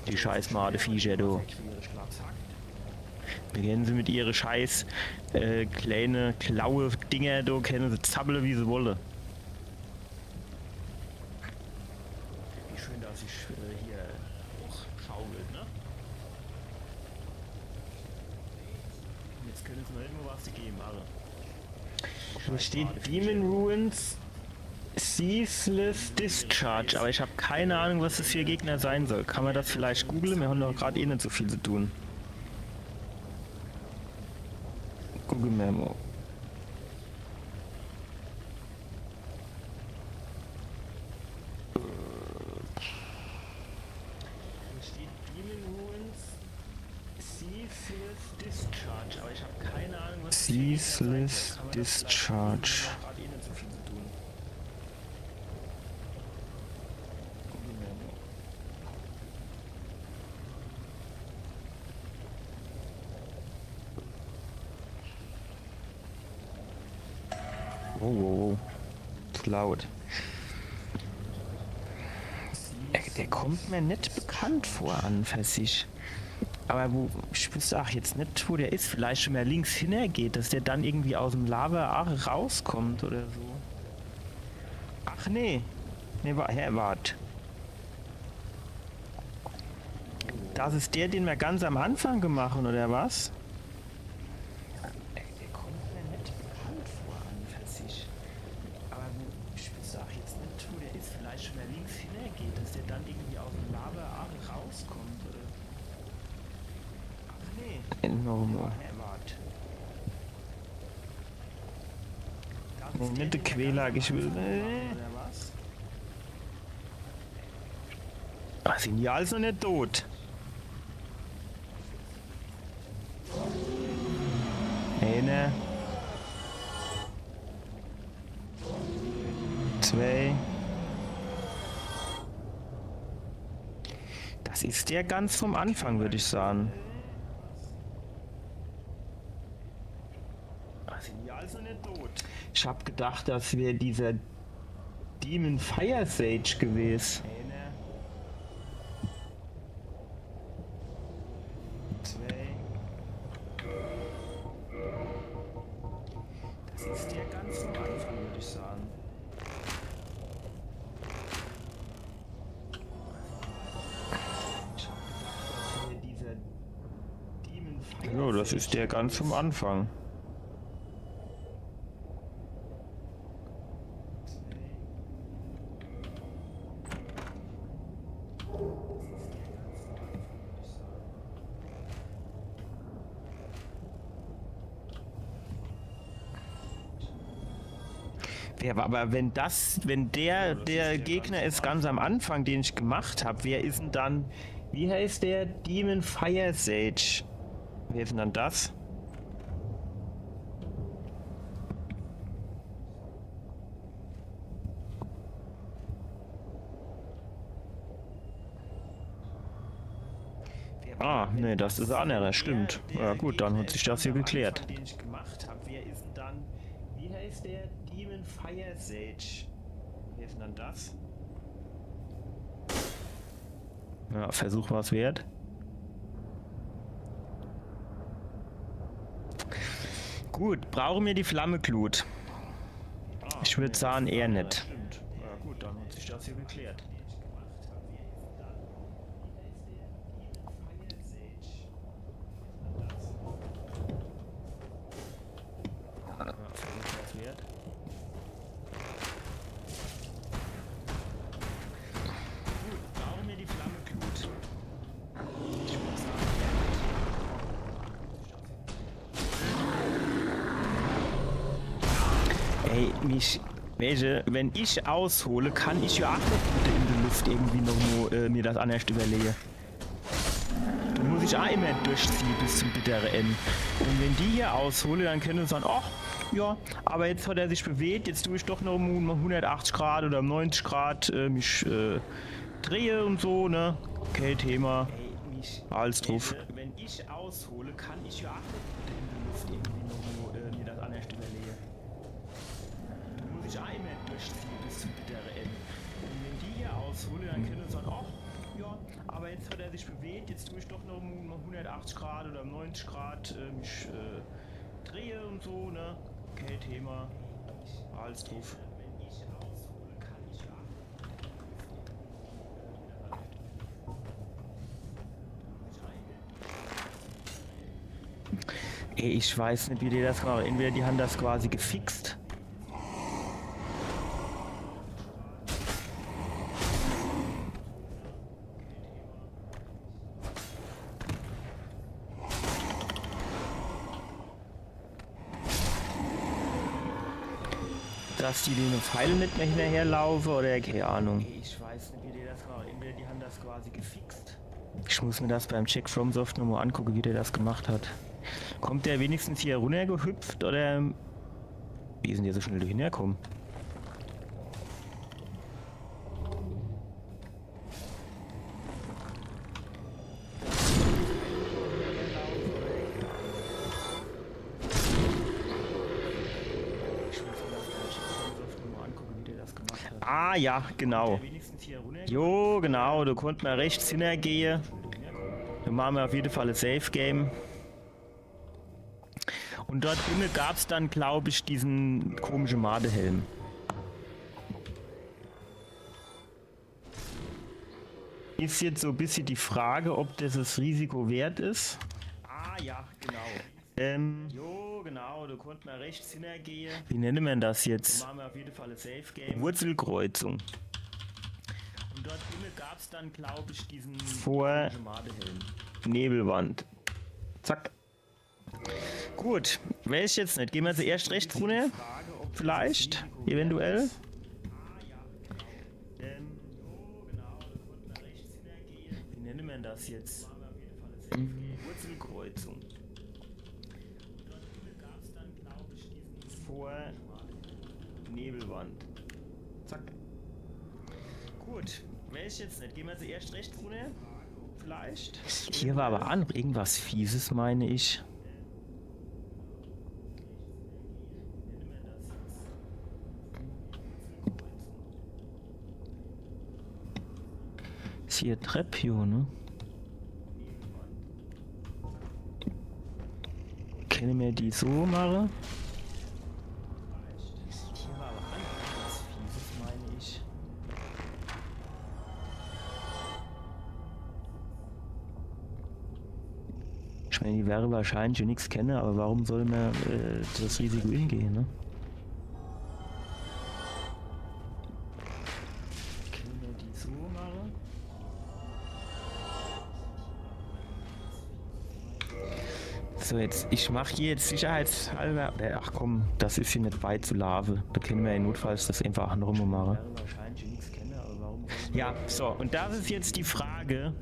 Speaker 1: Die scheiß Madeviecher, du. Beginnen sie mit ihre scheiß kleine Klaue Dinger, du können sie zappeln wie sie wollen. Wie schön, dass sich hier hochschaukelt, ne? Jetzt können es noch nicht mal was zu geben, Arre. Hier steht Demon Ruins Ceaseless Discharge, aber ich habe keine Ahnung, was das für Gegner sein soll. Kann man das vielleicht googeln? Wir haben doch gerade eh nicht so viel zu tun. Google Memo. Hier steht Demon Ruins Ceaseless Discharge, aber ich habe keine Ahnung, was das für Gegner sein soll. Ceaseless Discharge. Oh. Zu laut. Der kommt mir nicht bekannt vor an für sich. Aber ich wüsste auch jetzt nicht, wo der ist. Vielleicht schon mehr links hintergeht, dass der dann irgendwie aus dem Lava rauskommt oder so. Ach nee. Nee, warte. Das ist der, den wir ganz am Anfang gemacht haben, oder was? Enorm. Nicht der Quäler, ich will. Ach, sind die alles noch nicht tot? Eine. 2. Das ist der ganz vom Anfang, würde ich sagen. Ich hab gedacht, das wäre dieser Demon Fire Sage gewesen. Das ist der ganz vom Anfang, würde ich sagen. Ich hab gedacht, das wäre dieser Demon Fire Sage. Ja, das ist der ganz vom Anfang. Ja, aber wenn der Gegner ist ganz am Anfang, den ich gemacht habe, wer ist denn dann, wie heißt der? Demon Fire Sage. Wer ist denn dann das? Ah, nee, das ist anderer, stimmt. Ja gut, dann hat sich das hier geklärt.
Speaker 2: Den ich gemacht habe, wer ist denn dann? Wie heißt der? Demon Fire Sage. Wer ist denn dann das?
Speaker 1: Ja, Versuch war es wert. Gut, brauchen wir die Flammeglut? Ich würde sagen, eher nicht.
Speaker 2: Stimmt. Ja gut, dann hat sich das hier geklärt.
Speaker 1: Ja, Versuch war es wert.
Speaker 2: Gut, brauchen wir die Flammeglut? Ich würde sagen,
Speaker 1: Ey, wenn ich aushole, kann ich ja auch nicht in der Luft irgendwie noch mal, mir das anders überlegen. Dann muss ich auch immer durchziehen bis zum bitteren Ende. Und wenn die hier aushole, dann können sie sagen, ach, ja, aber jetzt hat er sich bewegt, jetzt tue ich doch noch um 180 Grad oder um 90 Grad mich drehe und so, ne? Okay, Thema. Alles drauf.
Speaker 2: wenn ich aushole, kann ich ja auch nicht in der Luft irgendwie noch mal, mir das anders überlegen. Dann muss ich auch immer durchziehen bis zum bitteren Ende. Und wenn die hier aushole, dann können sie sagen, ach, ja, aber jetzt hat er sich bewegt, jetzt tue ich doch noch um 180 Grad oder um 90 Grad mich drehe und so, ne? Okay, Thema. Alles drauf. Wenn ich aushole, kann ich ja
Speaker 1: Ey, ich weiß nicht, wie die das machen. Entweder die haben das quasi gefixt. Dass die den Pfeil nicht mehr hinterherlaufen oder keine Ahnung.
Speaker 2: Ich weiß nicht, wie die das machen. Entweder die haben das quasi gefixt.
Speaker 1: Ich muss mir das beim Check FromSoft nochmal angucken, wie der das gemacht hat. Kommt der wenigstens hier runtergehüpft oder wie sind die so schnell hinterkommen?
Speaker 2: Ich muss mir das beim Check FromSoft nochmal angucken, wie der das gemacht hat.
Speaker 1: Ah ja, genau.
Speaker 2: Der wenigstens hier runter.
Speaker 1: Jo, genau, du konntest mal rechts hintergehen. Dann machen wir auf jeden Fall ein Safe Game. Und dort drinnen gab es dann, glaube ich, diesen komischen Madehelm. Ist jetzt so ein bisschen die Frage, ob das Risiko wert ist.
Speaker 2: Ah ja, genau.
Speaker 1: Jo, genau, du konntest mal rechts hintergehen. Wie nennt man das jetzt?
Speaker 2: Machen wir auf jeden Fall ein Safe Game.
Speaker 1: Wurzelkreuzung.
Speaker 2: Und dort drinnen gab es dann, glaube ich, diesen
Speaker 1: Vor
Speaker 2: Madehelm.
Speaker 1: Nebelwand. Zack. Gut, weiß ich jetzt nicht. Gehen wir zuerst rechts runter?
Speaker 2: Frage, ob
Speaker 1: Vielleicht? Eventuell?
Speaker 2: Wie nennt man das jetzt?
Speaker 1: Wurzelkreuzung. Vor Nebelwand. Zack.
Speaker 2: Gut, weiß ich jetzt nicht. Gehen wir zuerst rechts runter? Vielleicht?
Speaker 1: Hier war aber auch noch irgendwas Fieses, meine ich. Ist hier Treppio, ne? Können wir die so machen?
Speaker 2: Hier war aber auch was Fieses, meine ich.
Speaker 1: Ich meine, die wäre wahrscheinlich nichts kennen, aber warum soll man das Risiko hingehen, ne?
Speaker 2: Können wir die so machen?
Speaker 1: So, jetzt, ich mache hier jetzt sicherheitshalber. Ach komm, das ist hier nicht weit zu Lave. Da können wir ja notfalls das einfach andere machen.
Speaker 2: Wäre wahrscheinlich nichts kennen, aber warum?
Speaker 1: Ja, so, und das ist jetzt die Frage,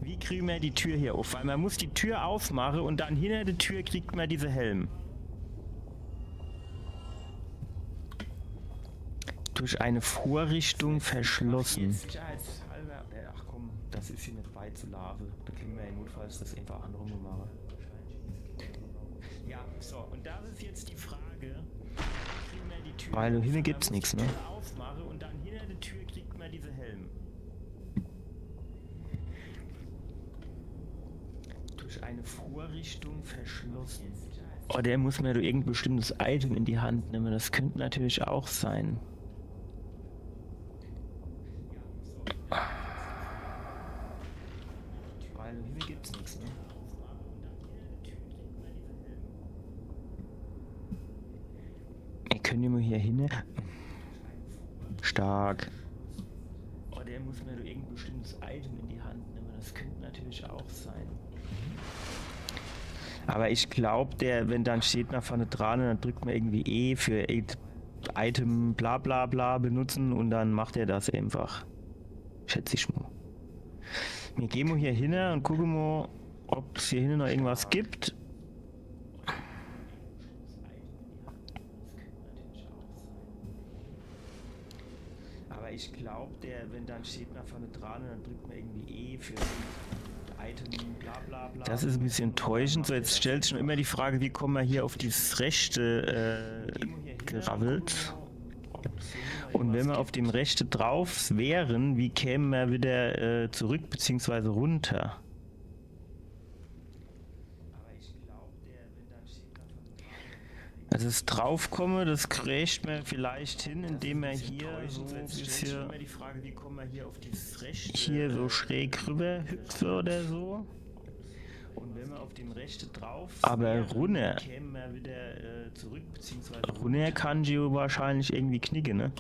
Speaker 1: wie kriegen wir die Tür hier auf? Weil man muss die Tür aufmachen und dann hinter der Tür kriegt man diese Helm. Durch eine Vorrichtung verschlossen.
Speaker 2: Sicherheitshalber. Ach komm,
Speaker 1: Das ist hier nicht weit zu Lave. Da können wir ja notfalls das einfach andere machen.
Speaker 2: Ja, so, und da ist jetzt die Frage, kriegen wir die Tür
Speaker 1: Weil
Speaker 2: auf,
Speaker 1: hinten
Speaker 2: und
Speaker 1: gibt's
Speaker 2: dann muss
Speaker 1: nichts,
Speaker 2: ich
Speaker 1: ne?
Speaker 2: die Tür aufmachen und dann hinter der Tür kriegt man diese Helm. Durch eine Vorrichtung verschlossen.
Speaker 1: Oh, der muss mir doch irgendein bestimmtes Item in die Hand nehmen. Das könnte natürlich auch sein. Weil hier gibt's nichts, ne? Wir können immer hier hin. Stark. Oh, der muss mir doch irgendein bestimmtes Item in die Hand nehmen. Das könnte natürlich auch sein. Aber ich glaube, der, wenn dann steht nach vorne dran, dann drückt man irgendwie E für Item bla bla bla benutzen und dann macht er das einfach. Schätze ich mal. Wir gehen mal hier hin und gucken mal, ob es hier hinten noch irgendwas gibt. Aber ich glaube, der, wenn dann steht nach vorne dran, dann drückt man irgendwie E für Item bla bla bla. Das ist ein bisschen täuschend. So, jetzt stellt sich schon immer die Frage, wie kommen wir hier auf dieses rechte gerabbelt. Und wenn wir auf dem rechte drauf wären, wie kämen wir wieder zurück bzw. runter? Also das draufkomme, das kriegt man vielleicht hin, indem er hier so ein bisschen
Speaker 2: Die Frage, wie kommen wir hier auf dieses rechte
Speaker 1: hier so schräg rüber hüpfe oder so.
Speaker 2: und wenn wir auf dem rechte drauf
Speaker 1: Aber
Speaker 2: wären,
Speaker 1: runter.
Speaker 2: kämen wir wieder zurück bzw.
Speaker 1: Runter kann Gio wahrscheinlich irgendwie knicken, ne?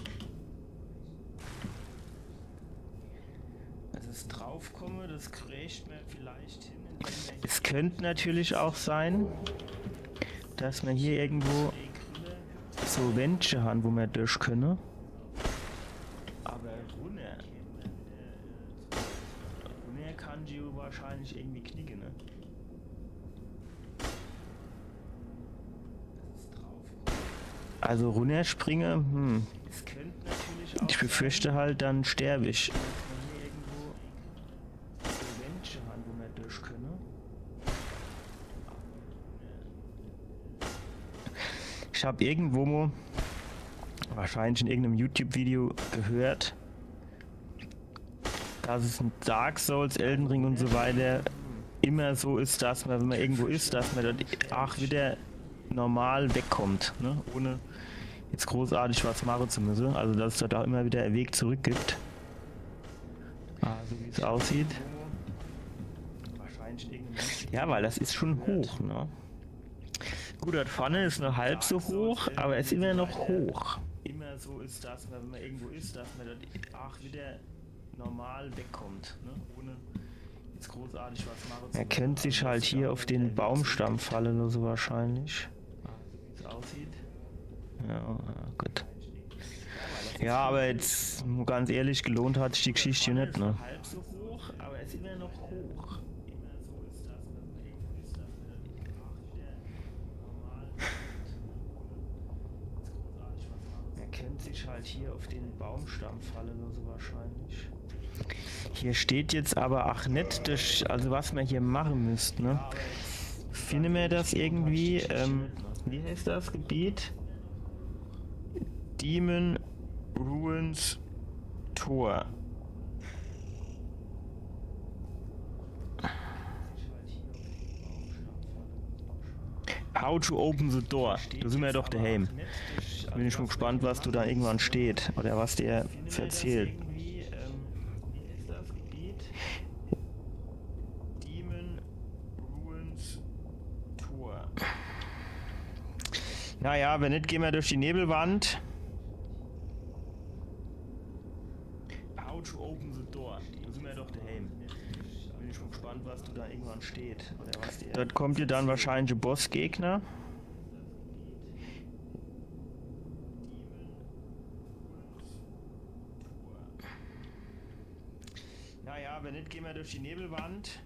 Speaker 2: Also das draufkomme, das kriegt man vielleicht hin, indem wir
Speaker 1: Es könnte natürlich auch sein, dass wir hier irgendwo so Wände haben, wo wir durch können.
Speaker 2: aber runter kann Gio wahrscheinlich irgendwie knicken, ne?
Speaker 1: Also runterspringe,
Speaker 2: Es könnte natürlich auch
Speaker 1: ich befürchte halt, dann sterbe ich.
Speaker 2: sein, dass wir hier irgendwo so Wände haben, wo wir durch können.
Speaker 1: Ich habe irgendwo mal, wahrscheinlich in irgendeinem YouTube-Video gehört, dass es in Dark Souls, Elden Ring und so weiter immer so ist, dass man, wenn man irgendwo ist, dass man dort wieder normal wegkommt, ne? Ohne jetzt großartig was machen zu müssen. Also dass es dort auch immer wieder einen Weg zurück gibt. So wie es aussieht.
Speaker 2: Wahrscheinlich in irgendeinem
Speaker 1: Ja, weil das ist schon hoch, ne? Gut, dort vorne ist nur halb so hoch, aber es ist immer noch hoch.
Speaker 2: immer so ist, dass man, wenn man irgendwo ist, dass man dort wieder normal wegkommt, ne? Ohne jetzt großartig was machen zu
Speaker 1: Er
Speaker 2: müssen.
Speaker 1: könnte sich halt hier auf den Baumstamm fallen oder so wahrscheinlich.
Speaker 2: So wie es aussieht.
Speaker 1: Ja, gut. Ja, aber jetzt, ganz ehrlich, gelohnt hat sich die Geschichte hier nicht, ne?
Speaker 2: Halb so hoch, aber es ist immer noch hoch. Immer so ist, dass man, wenn man irgendwo ist, dass man dort wieder normal wegkommt. Jetzt großartig was machen zu
Speaker 1: Er könnte sich halt hier auf den Baumstamm fallen oder so wahrscheinlich. Hier steht jetzt aber, ach nicht, das, also was wir hier machen müssten, ne? Finden wir das irgendwie, wie heißt das Gebiet? Demon Ruins Tor. How to open the door. Da sind wir doch daheim. Bin ich mal gespannt, was du da irgendwann steht oder was der erzählt.
Speaker 2: irgendwie, wie ist das Gebiet? Demon Ruins Tor.
Speaker 1: Naja, wenn nicht, gehen wir durch die Nebelwand.
Speaker 2: How to open the door. Da sind wir doch daheim. Bin ich mal gespannt, was du da irgendwann steht. Oder was der
Speaker 1: Dort kommt ihr dann wahrscheinlich ein Bossgegner.
Speaker 2: Naja, wenn nicht, gehen wir durch die Nebelwand.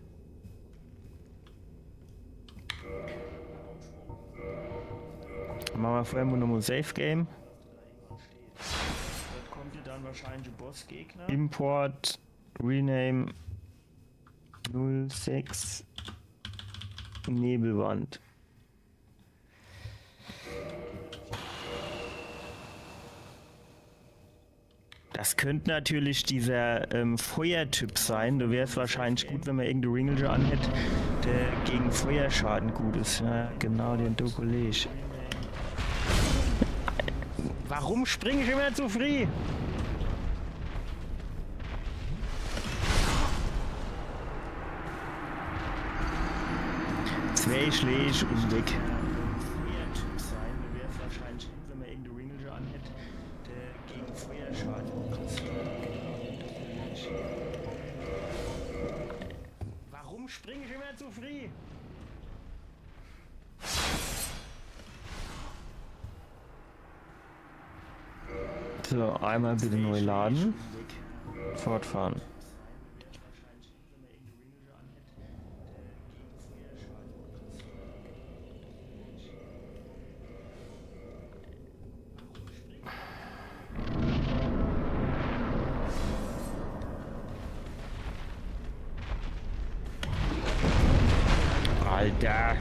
Speaker 1: Dann machen wir vorher noch mal Safe Game.
Speaker 2: Dort kommt ihr dann wahrscheinlich ein Bossgegner.
Speaker 1: Import, Rename, 06 Nebelwand. Das könnte natürlich dieser Feuertyp sein. Da wäre es wahrscheinlich gut, wenn man irgendeine Ringelge anhätte, der gegen Feuerschaden gut ist. Ja, genau, den Doppelage. Warum springe ich immer zu früh? Zwei Schläge und weg. Feuertyp sein, da wäre es wahrscheinlich gut, wenn man irgendeine Ringelge anhätte, der gegen Feuerschaden gut ist. Warum springe ich immer zu früh? So, einmal bitte neu laden. Fortfahren. Alter.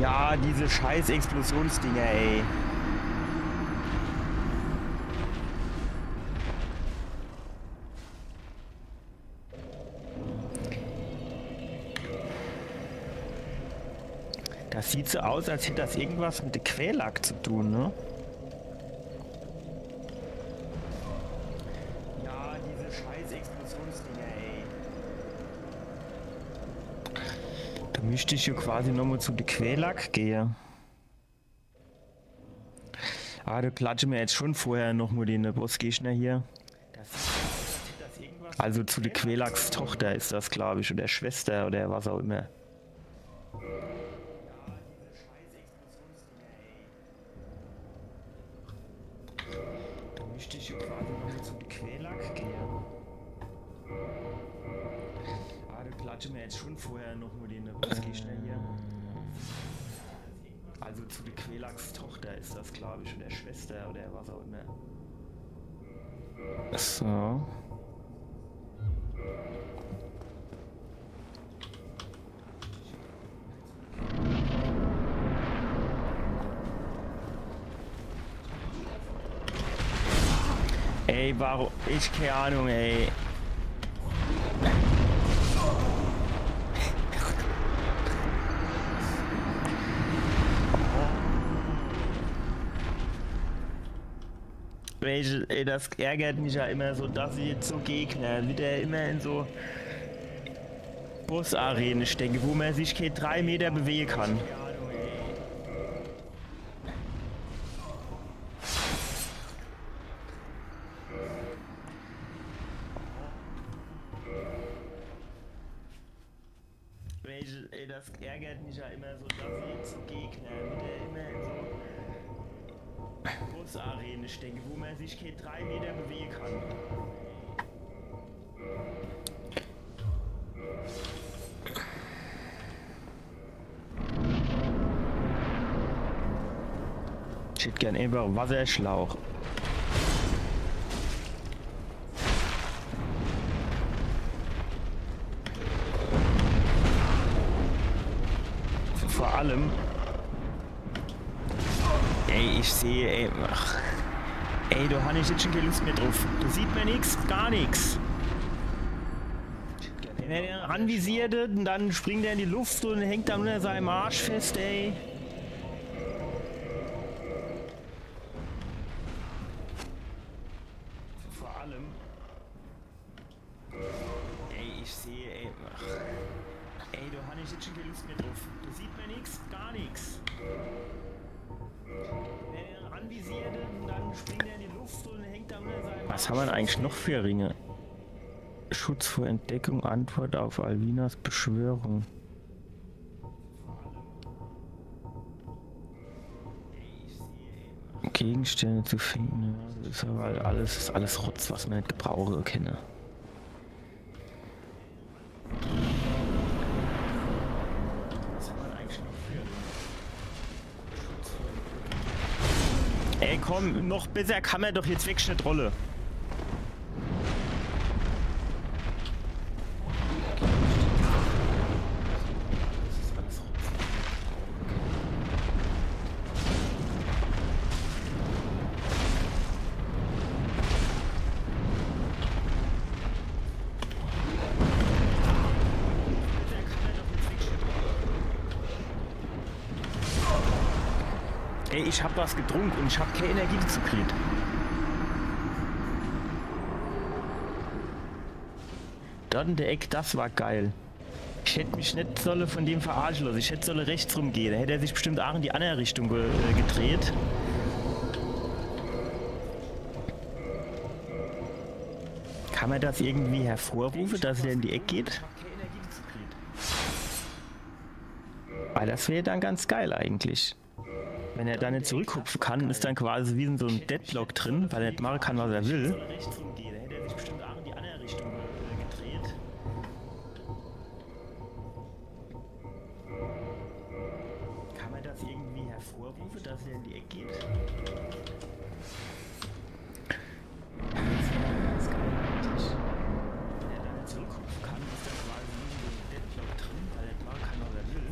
Speaker 1: Ja, diese scheiß Explosionsdinger, ey. Das sieht so aus, als hätte das irgendwas mit dem Quälack zu tun, ne? Ja, diese scheiß Explosionsdinger, ey. Da müsste ich ja quasi nochmal zu dem Quälack gehen. Ah, da klatsche mir jetzt schon vorher nochmal den Bossgegner hier. Also zu der Quälacks Tochter ist das, glaube ich, oder Schwester oder was auch immer. Da müsste ich ja quasi nochmal zu dem Quälack gehen. Ah, da klatsche mir jetzt schon vorher nochmal den Bossgegner hier. Also zu der Quälacks Tochter ist das, glaube ich, oder Schwester oder was auch immer. So. Ey, warum? Ich keine Ahnung, ey. Ey, das ärgert mich ja immer so, dass ich jetzt so Gegner wieder immer in so Busarenen stecke, wo man sich keine 3 Meter bewegen kann. Ey, das ärgert mich ja immer so, dass ich jetzt so Gegner wieder immer in so Busarenen stecke, wo man sich keine 3 Meter bewegen kann. Ich hätte gern einfach Wasserschlauch. Vor allem. Ey, ich sehe, ey. Ach. Ey, da habe ich jetzt schon keine Lust mehr drauf. Da sieht man nichts, gar nichts. Wenn er anvisiert und dann springt er in die Luft und hängt dann unter seinem Arsch fest, ey. Vor allem. Ey, ich sehe, ey. Ach. Ey, da habe ich jetzt schon keine Lust mehr drauf. Da sieht man nichts, gar nichts. Wenn er anvisiert und dann springt er in die Luft und hängt dann unter seinem Arsch. Was haben wir denn eigentlich noch für Ringe? Schutz vor Entdeckung, Antwort auf Alvinas Beschwörung. Gegenstände zu finden. Das ist aber halt alles Rotz, was man nicht gebrauche kenne.
Speaker 2: Was hat man eigentlich noch für Schutz vor?
Speaker 1: Ey komm, noch besser kann man doch jetzt weg eine Trolle. Ey, ich hab was getrunken und ich hab keine Energie dazu gekriegt. Dort in der Ecke, das war geil. Ich hätte mich nicht sollen von dem verarschen lassen. Ich hätte sollen rechts rumgehen. Da hätte er sich bestimmt auch in die andere Richtung gedreht. Kann man das irgendwie hervorrufen, dass er in die Ecke geht? Weil das wäre dann ganz geil eigentlich. Wenn er dann nicht zurückhupfen kann, ist dann quasi wie in so einem Deadlock drin, weil er nicht machen kann, was er will.
Speaker 2: Rechts rumgehen, da hätte er sich bestimmt auch in die andere Richtung gedreht. Kann man das irgendwie hervorrufen, dass er in die Ecke geht? Das wäre ganz geil eigentlich. Wenn er dann nicht zurückhupfen kann, ist dann quasi wie in so einem Deadlock drin, weil er nicht machen kann, was er will.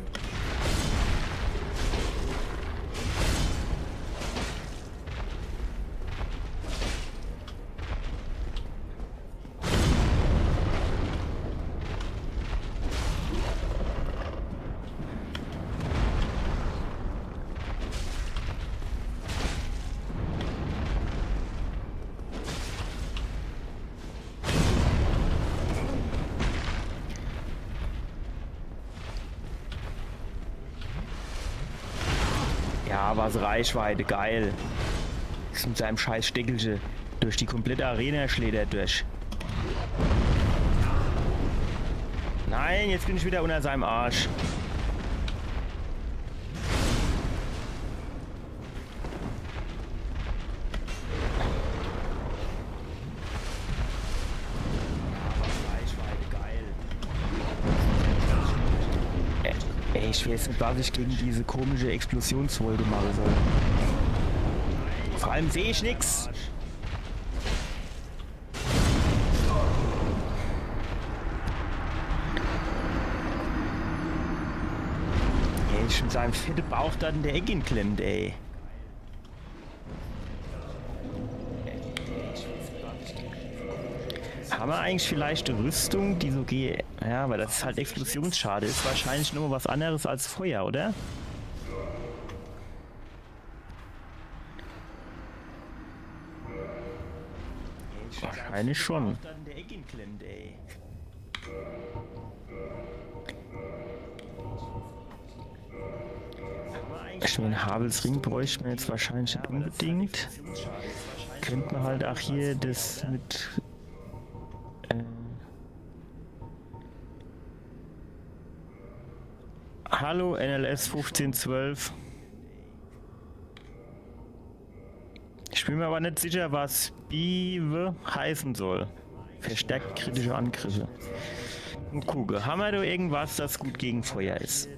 Speaker 1: Ja, was Reichweite, geil. Ist mit seinem scheiß Steckelchen durch die komplette Arena schlittert durch. Nein, jetzt bin ich wieder unter seinem Arsch.
Speaker 2: Reichweite, geil.
Speaker 1: Ey, ich weiß nicht, was ich gegen diese komische Explosionswolke machen soll. Vor allem sehe ich nix. Ey, ich mit seinem fetten Bauch da in der Ecke klemmt, ey. Haben wir eigentlich vielleicht eine Rüstung, die so geht? Ja, weil das halt Explosionsschade ist. Wahrscheinlich nur was anderes als Feuer, oder? Wahrscheinlich schon. Ich meine, Havels Ring bräuchte man jetzt wahrscheinlich nicht unbedingt. Könnte man halt auch hier das mit... Hallo NLS 1512. Ich bin mir aber nicht sicher, was Bive heißen soll. Verstärkt kritische Angriffe. Und gucke, haben wir da irgendwas, das gut gegen Feuer ist?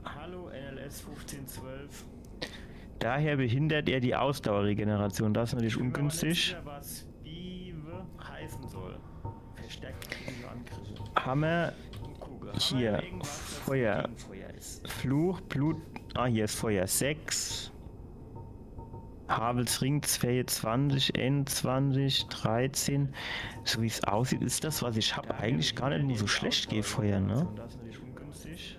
Speaker 2: Hallo NLS 1512.
Speaker 1: Daher behindert er die Ausdauerregeneration. Das ist natürlich
Speaker 2: Ich bin mir aber nicht
Speaker 1: ungünstig.
Speaker 2: sicher, was Bive heißen soll. Verstärkt kritische Angriffe.
Speaker 1: Hammer,
Speaker 2: Gucke,
Speaker 1: hier,
Speaker 2: haben wir irgendwas, das
Speaker 1: Feuer,
Speaker 2: gegen Feuer ist?
Speaker 1: Fluch, Blut, hier ist Feuer 6. Havels Ring 22, N20, 13. So wie es aussieht, ist das, was ich habe, eigentlich gar nicht nur so schlecht gegen Feuer, ne?
Speaker 2: Das ist natürlich ungünstig.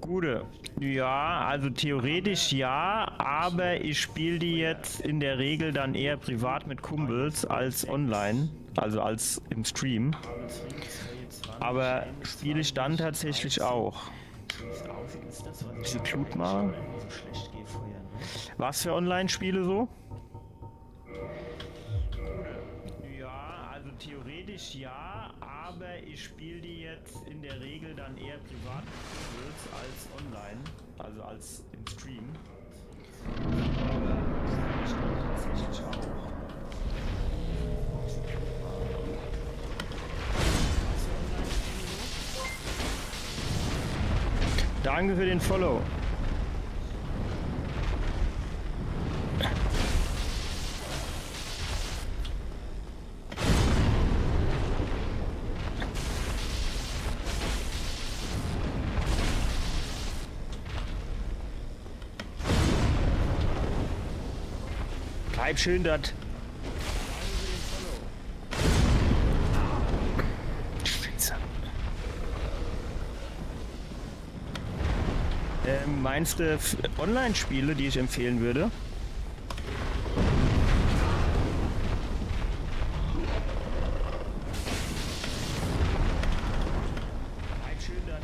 Speaker 1: Gute. Ja, also theoretisch ja, aber ich spiele die jetzt in der Regel dann eher privat mit Kumpels als online, also als im Stream. Aber spiele ich dann tatsächlich auch. Diese Blutmacher. Was für Online-Spiele so?
Speaker 2: Ja, also theoretisch ja, aber ich spiele die jetzt in der Regel dann eher privat als online, also als im Stream. Ich tatsächlich auch.
Speaker 1: Danke für den Follow. Bleib schön dort. Spitze. Meinst du Online-Spiele, die ich empfehlen würde? Bleib schön dort.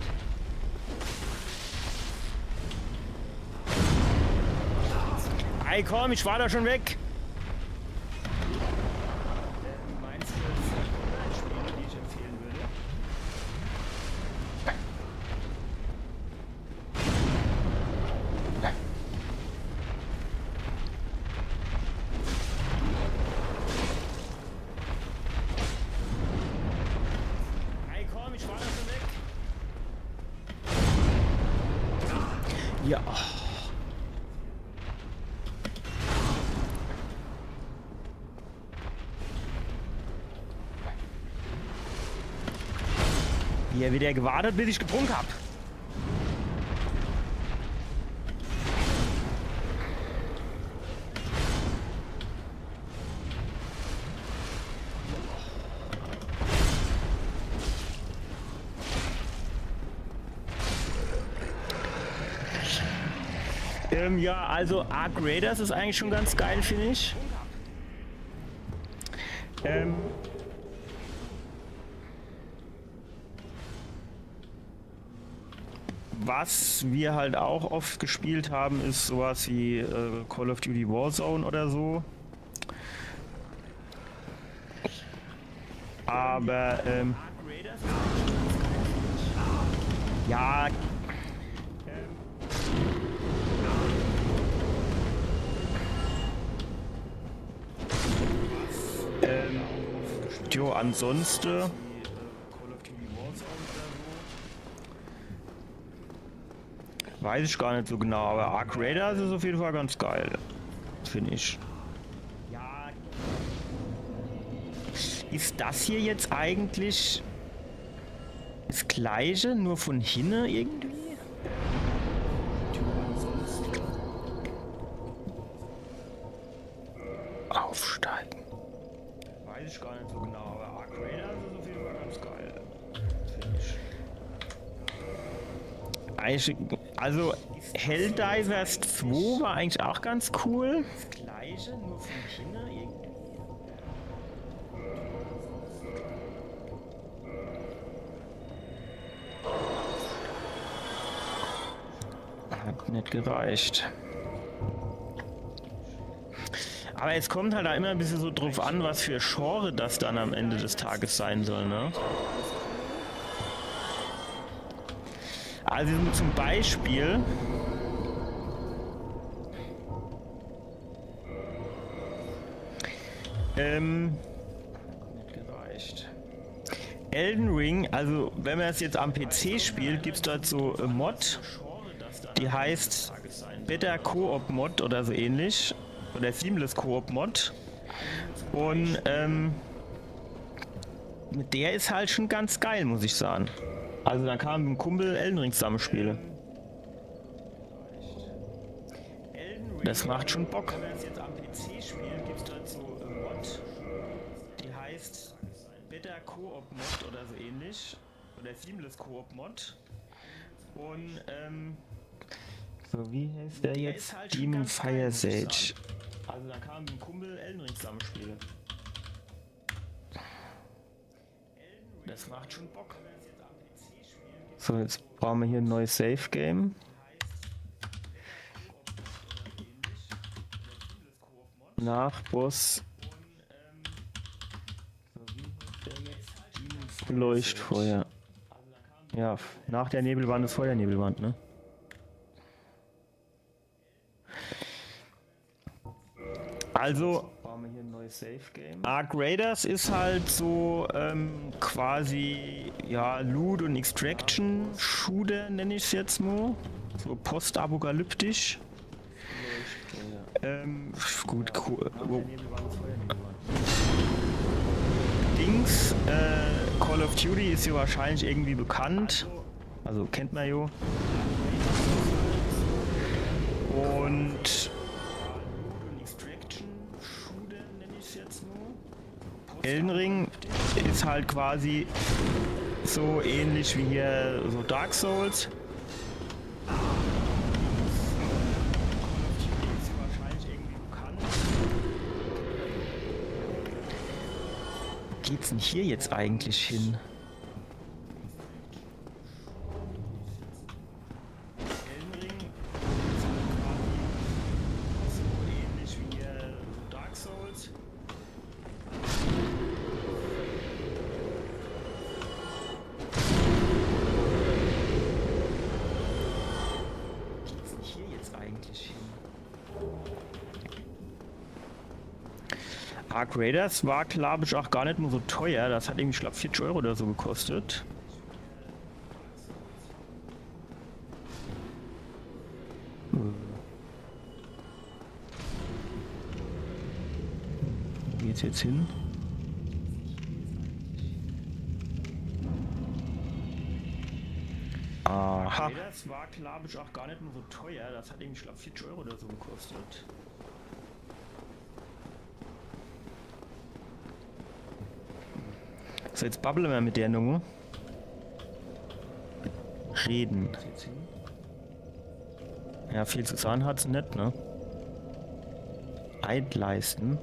Speaker 1: Ey, komm, ich war da schon weg.
Speaker 2: Meinst du Online-Spiele, die ich empfehlen würde? Ey, komm, ich war da schon weg.
Speaker 1: Ja. Hier wieder gewartet, bis ich getrunken hab. Ja, also Arc Raiders ist eigentlich schon ganz geil, finde ich. Was wir halt auch oft gespielt haben, ist sowas wie Call of Duty Warzone oder so. Aber ja. Jo, ansonsten. Weiß ich gar nicht so genau, aber Arc Raiders ist auf jeden Fall ganz geil. Finde ich. Ja. Ist das hier jetzt eigentlich das gleiche, nur von hinten irgendwie? Aufsteigen. Weiß ich gar nicht so genau, aber Arc Raiders ist auf jeden Fall ganz geil. Finde ich. Eigentlich, also Helldivers 2 war eigentlich auch ganz cool. Das gleiche, nur von hinten irgendwie. Hat nicht gereicht. Aber es kommt halt da immer ein bisschen so drauf an, was für Genre das dann am Ende des Tages sein soll, ne? Also zum Beispiel nicht gereicht. Elden Ring, also wenn man es jetzt am PC spielt, gibt es dort so eine Mod, die heißt Better Co-op Mod oder so ähnlich. Oder Seamless Co-op Mod. Und mit der ist halt schon ganz geil, muss ich sagen. Also da kann man mit dem Kumpel Elden Ring zusammen spielen. Das macht schon Bock. Wenn man es jetzt am PC spielt, gibt es dort so eine Mod, die heißt Better Co-op Mod oder so ähnlich. Oder Seamless Co-op Mod. Und so, wie heißt der jetzt? Halt Demon Fire Sage. Also da kann man mit dem Kumpel Elden Ring zusammen spielen. Das macht schon Bock. So, jetzt brauchen wir hier ein neues Save Game. Nach Boss. So, wie heißt der jetzt? Demon Leuchtfeuer. Ja, nach der Nebelwand ist vor der Nebelwand, ne? Also,
Speaker 2: Bauen wir hier ein neues Safe Game.
Speaker 1: Ark Raiders ist halt so quasi, ja, Loot- und Extraction-Shooter, nenne ich es jetzt mal. So postapokalyptisch. Gut, cool.
Speaker 2: Nach der Nebelwand ist vor der Nebelwand.
Speaker 1: Dings, Call of Duty ist ja wahrscheinlich irgendwie bekannt. Also kennt man ja. Und Elden Ring ist halt quasi so ähnlich wie hier so Dark Souls. Wo geht's denn hier jetzt eigentlich hin? Elden Ring ist halt quasi so ähnlich wie hier so Dark Souls. Hier jetzt eigentlich hin? Ark Raiders war, glaube ich, auch gar nicht mehr so teuer. Das hat irgendwie, ich glaube, 40 Euro oder so gekostet. Wo geht's jetzt hin? Aha. Das war, glaube ich, auch gar nicht mehr so teuer. Das hat irgendwie, ich glaube, 40 Euro oder so gekostet. So, jetzt babbeln wir mit der Nummer. Reden. Ja, viel zu sagen hat's nicht, ne? Eid leisten.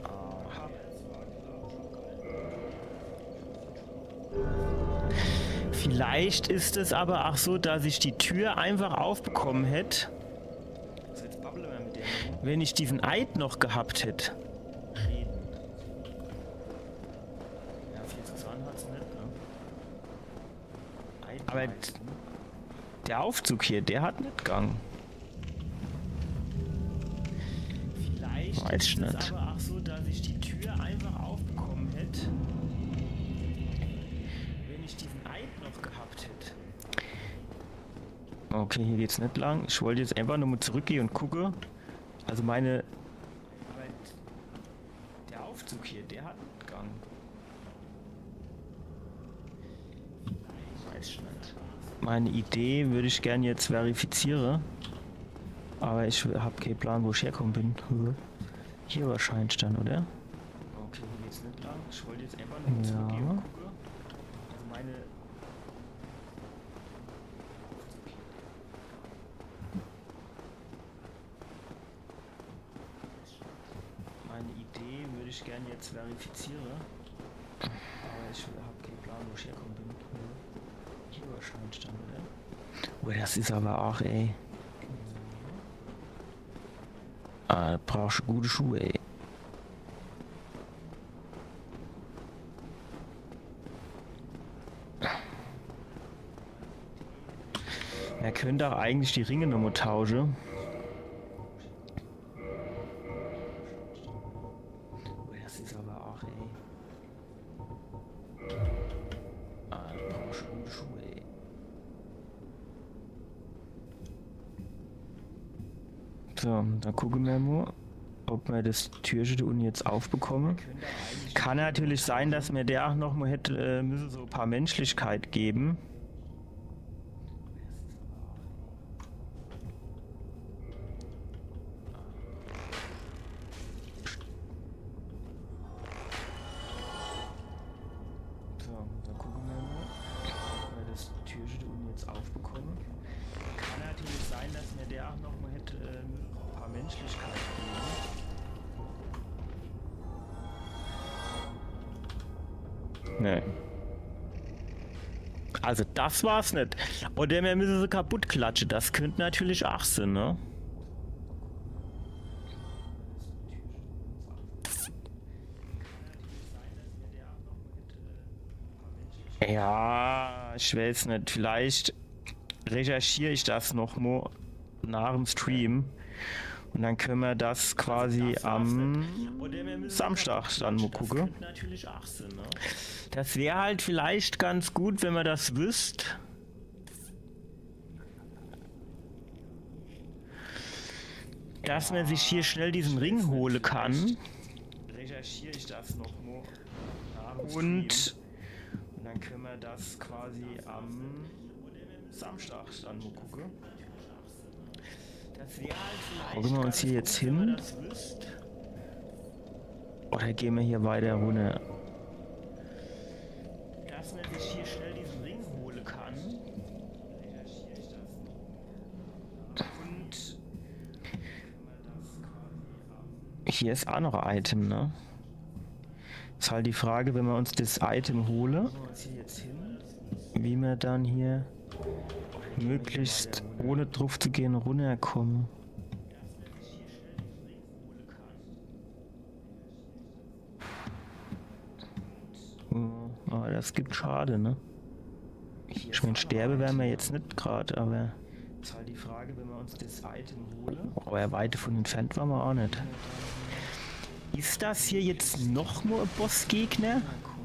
Speaker 1: Vielleicht ist es aber auch so, dass ich die Tür einfach aufbekommen hätte, wenn ich diesen Eid noch gehabt hätte. Aber der Aufzug hier, der hat nicht Gang. Vielleicht
Speaker 2: Weiß
Speaker 1: ist
Speaker 2: nicht.
Speaker 1: es aber auch so, dass ich die Tür einfach aufbekommen hätte, wenn ich diesen Eid noch gehabt hätte. Okay, hier geht's nicht lang. Ich wollte jetzt einfach nur mal zurückgehen und gucke. Also meine... Aber der Aufzug hier, der hat nicht Gang. Weiß ich nicht. Meine Idee würde ich gerne jetzt verifizieren. Aber ich habe keinen Plan, wo ich herkommen bin. Hier wahrscheinlich dann, oder? Okay, hier geht's nicht lang. Ich wollte jetzt einfach nur zurückgehen und gucken. Also meine Idee würde ich gerne jetzt verifizieren. Aber ich habe keinen Plan, wo ich herkommen bin. Hier wahrscheinlich dann, oder? Oh, das ist aber auch, ey. Ah, da brauchst du gute Schuhe, ey. Er könnte auch eigentlich die Ringe nochmal tauschen. Oh, das ist aber auch, ey. Ah, da brauchst du gute Schuhe, ey. So, dann gucken wir mal, ob wir das Türchen da unten jetzt aufbekommen. Kann natürlich sein, dass mir der auch noch mal hätte müssen so ein paar Menschlichkeit geben. So, dann gucken wir mal, ob wir das Türchen da unten jetzt aufbekommen. Kann natürlich sein, dass mir der auch noch mal hätte ein paar Menschlichkeit geben. Nee. Also das war's nicht. Oder wir müssen sie kaputt klatschen. Das könnte natürlich auch sein, ne? Ja, ich weiß nicht. Vielleicht recherchiere ich das noch mal nach dem Stream. Und dann können wir das quasi am Samstag dann mal gucken.
Speaker 2: Natürlich 18, ne?
Speaker 1: Das wäre halt vielleicht ganz gut, wenn man das wüsst. Dass man sich hier schnell diesen Ring holen kann.
Speaker 2: Recherchiere ich das noch mal nach dem
Speaker 1: Und
Speaker 2: Stream. Und dann können wir das quasi am Samstag dann mal gucken. Das wäre halt vielleicht
Speaker 1: gucken wir uns hier
Speaker 2: ganz
Speaker 1: jetzt
Speaker 2: gut, wenn man
Speaker 1: hin.
Speaker 2: das wüsst.
Speaker 1: Oder gehen wir hier weiter runter?
Speaker 2: Dass man sich hier schnell diesen Ring holen kann. Recherchiere ich das noch. Und
Speaker 1: Hier ist auch noch ein Item, ne? Ist halt die Frage, wenn wir uns das Item holen,
Speaker 2: gucken wir uns hier jetzt hin.
Speaker 1: wie wir dann hier möglichst ohne drauf zu gehen runterkommen. Aber das gibt schade, ne? Ich meine, sterbe werden wir jetzt nicht gerade, aber
Speaker 2: Ist halt die Frage, wenn wir uns das Item holen.
Speaker 1: aber weit von entfernt waren wir auch nicht. Ist das hier jetzt noch mal ein Bossgegner?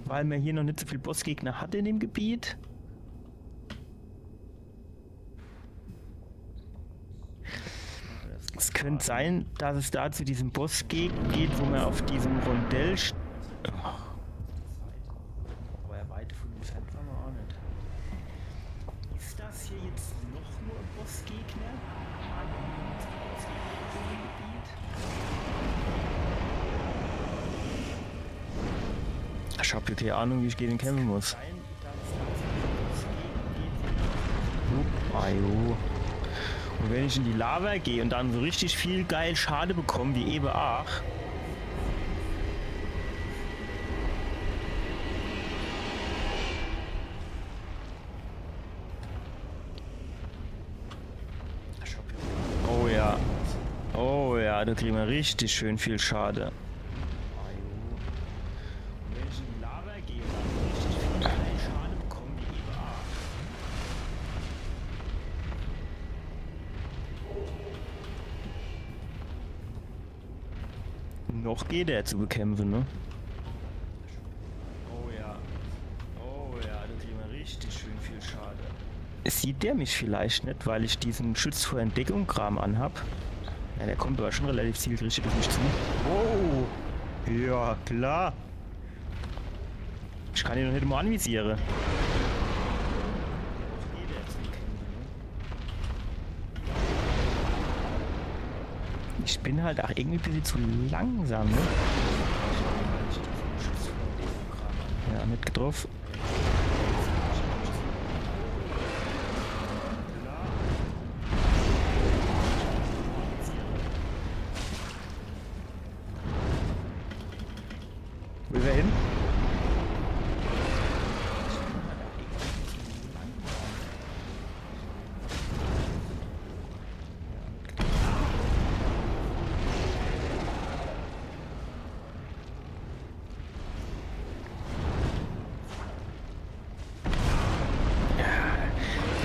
Speaker 1: Weil man hier noch nicht so viel Bossgegner hat in dem Gebiet? Es könnte sein, dass es da zu diesem Boss geht, wo man auf diesem Rondell. Aber weit von entfernt waren wir auch nicht.
Speaker 2: Ist das hier jetzt noch nur ein Bossgegner?
Speaker 1: Ich habe keine Ahnung, wie ich gegen ihn kämpfen muss. Ajo. Und wenn ich in die Lava gehe und dann so richtig viel geil Schade bekomme, wie eben auch. Oh ja. Oh ja, da kriegen wir richtig schön viel Schade.
Speaker 2: Und wenn ich in die Lava gehe und dann so richtig viel geil Schade bekomme, wie eben auch.
Speaker 1: Noch geht er zu bekämpfen, ne?
Speaker 2: Oh ja, da kriegen wir richtig schön viel Schade.
Speaker 1: Sieht der mich vielleicht nicht, weil ich diesen Schutz vor Entdeckung Kram anhab? Ja, der kommt aber schon relativ zielgerichtet auf mich zu. Oh! Ja, klar! Ich kann ihn noch nicht mal anvisieren.
Speaker 2: Noch geht er zum Kämpfen, ne?
Speaker 1: Ich bin halt auch irgendwie ein bisschen zu langsam, ne?
Speaker 2: Weil ich diesen Schutz vor Entdeckung
Speaker 1: Ja, nicht getroffen. Wo ist er hin?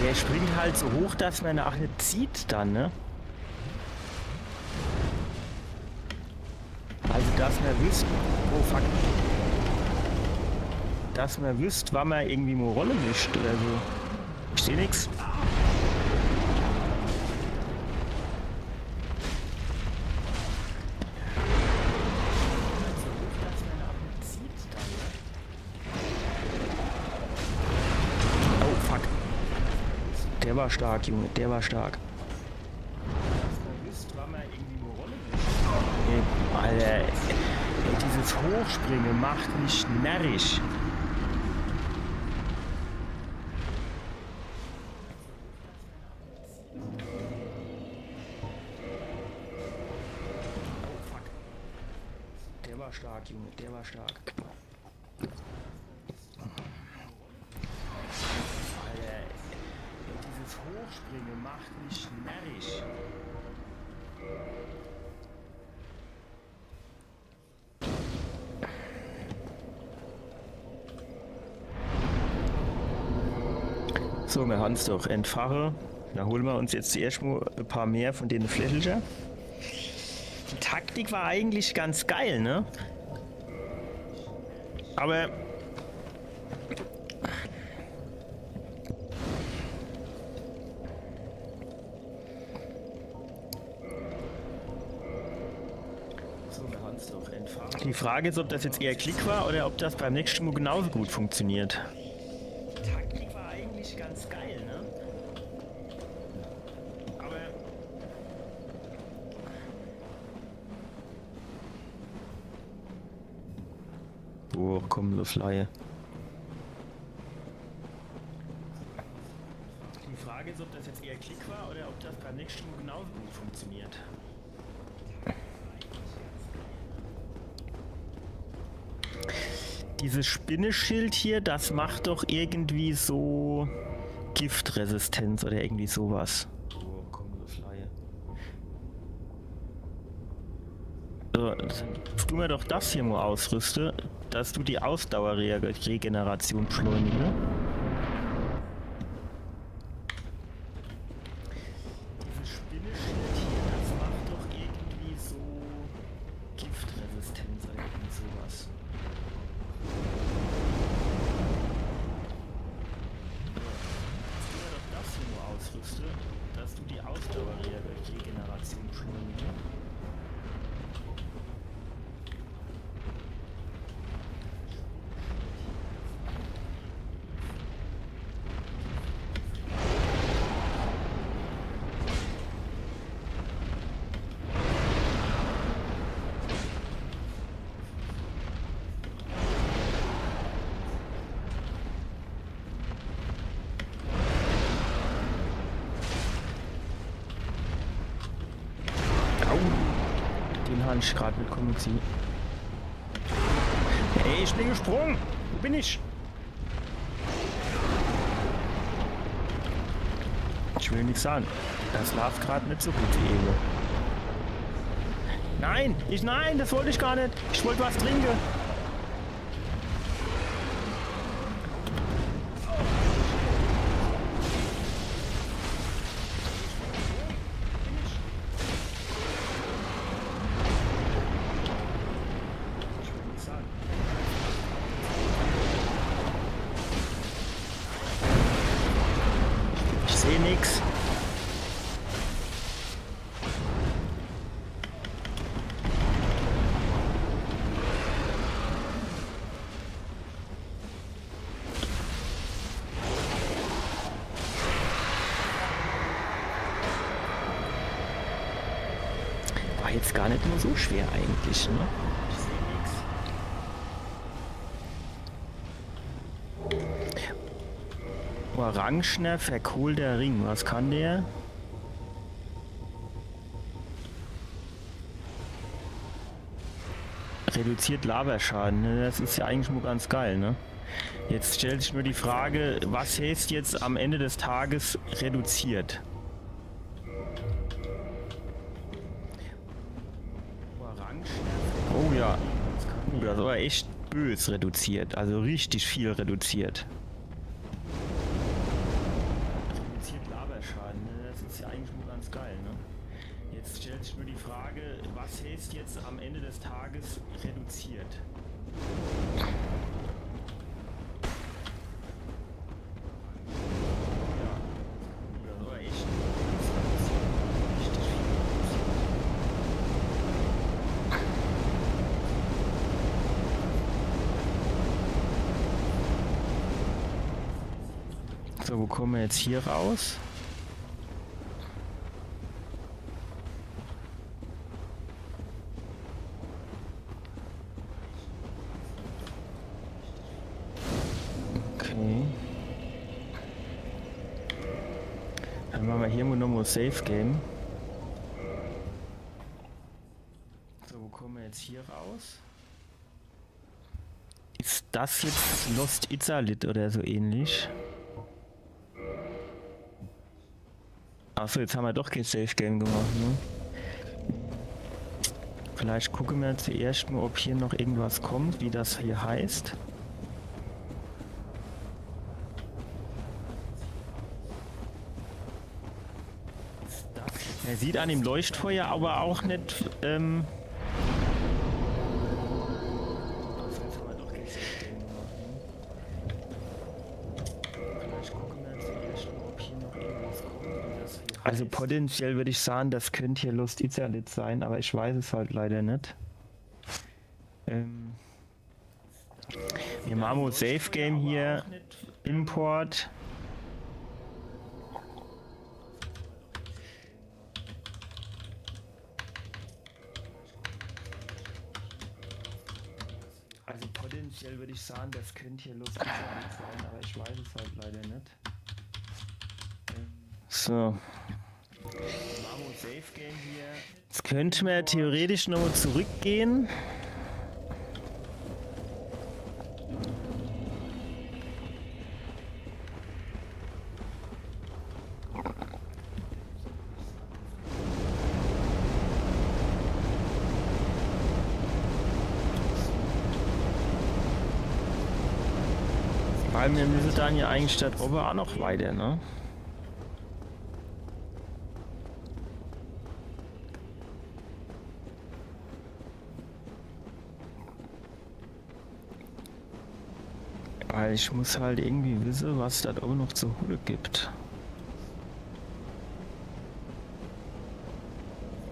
Speaker 1: Der springt halt so hoch, dass man auch nicht zieht dann, ne? Also, dass man wisst, oh fuck. Dass man wisst, wann man irgendwie mal Rolle mischt oder so. Ich seh nix. Oh fuck. Der war stark, Junge, der war stark.
Speaker 2: Ihr wisst, wann man irgendwie eine Rolle mischt.
Speaker 1: Ey, Alter, ey, dieses Hochspringen macht mich närrisch. Oh fuck. Der war stark, Junge, der war stark. Alter, ey, dieses Hochspringen macht mich närrisch. So, wir haben es doch. Entfache. Da holen wir uns jetzt zuerst mal ein paar mehr von den Flächelcher. Die Taktik war eigentlich ganz geil, ne? Aber... Die Frage ist, ob das jetzt eher Klick war oder ob das beim nächsten Mal genauso gut funktioniert. Die Taktik war eigentlich ganz geil, ne? Aber... Oh, komm, los, Laie. Die Frage ist, ob das jetzt eher Klick war oder ob das beim nächsten Mal genauso gut funktioniert. Dieses Spinneschild hier, das macht doch irgendwie so Giftresistenz oder irgendwie sowas. Oh, komm, das Laie. So, dass du mir doch das hier mal ausrüste, dass du die Ausdauerregeneration beschleunige. Dieses Spinneschild hier, das macht doch irgendwie so Giftresistenz oder irgendwie sowas. Ausrüste, dass du die Ausdauerregeneration beschleunige. Den habe ich gerade mitkommen ziehen. Ey, ich bin gesprungen! Wo bin ich? Ich will nichts sagen. Das läuft gerade nicht so gut wie eben. Nein! Nein, das wollte ich gar nicht! Ich wollte was trinken! Ich sehe nichts. War jetzt gar nicht nur so schwer eigentlich, ne? Ich sehe nichts. Orangener verkohlter Ring. Was kann der? Reduziert Laberschaden. Ne? Das ist ja eigentlich nur ganz geil, ne? Jetzt stellt sich nur die Frage, was heißt jetzt am Ende des Tages reduziert? Oh ja. Das ist aber echt bös reduziert. Also richtig viel reduziert. Reduziert Laberschaden, ne? Das ist ja eigentlich nur ganz geil, ne? Jetzt stellt sich nur die Frage, was heißt jetzt am Ende des Tages reduziert? So, wo kommen wir jetzt hier raus? Okay. Dann machen wir hier nochmal Safe Game. So, wo kommen wir jetzt hier raus? Ist das jetzt Lost Izalit oder so ähnlich? Achso, jetzt haben wir doch kein Safe Game gemacht, ne? Vielleicht gucken wir zuerst mal, ob hier noch irgendwas kommt, wie das hier heißt. Er sieht an dem Leuchtfeuer aber auch nicht,
Speaker 2: Vielleicht haben wir doch kein Safe-Game gemacht, ne? Vielleicht gucken wir jetzt erst mal, ob hier noch irgendwas kommt, wie das hier
Speaker 1: also
Speaker 2: heißt.
Speaker 1: potenziell würde ich sagen, das könnte hier Lost Italit sein, aber ich weiß es halt leider nicht. Wir machen mal Safe Game hier, Import. Also potenziell würde ich sagen, das könnte hier Lost Italit sein, aber ich weiß es halt leider nicht. So.
Speaker 2: Safe Game hier.
Speaker 1: Jetzt könnten wir theoretisch nochmal zurückgehen. Weil wir müssen dann ja eigentlich statt oben auch noch weiter, ne? Weil ich muss halt irgendwie wissen, was da oben noch zu holen gibt.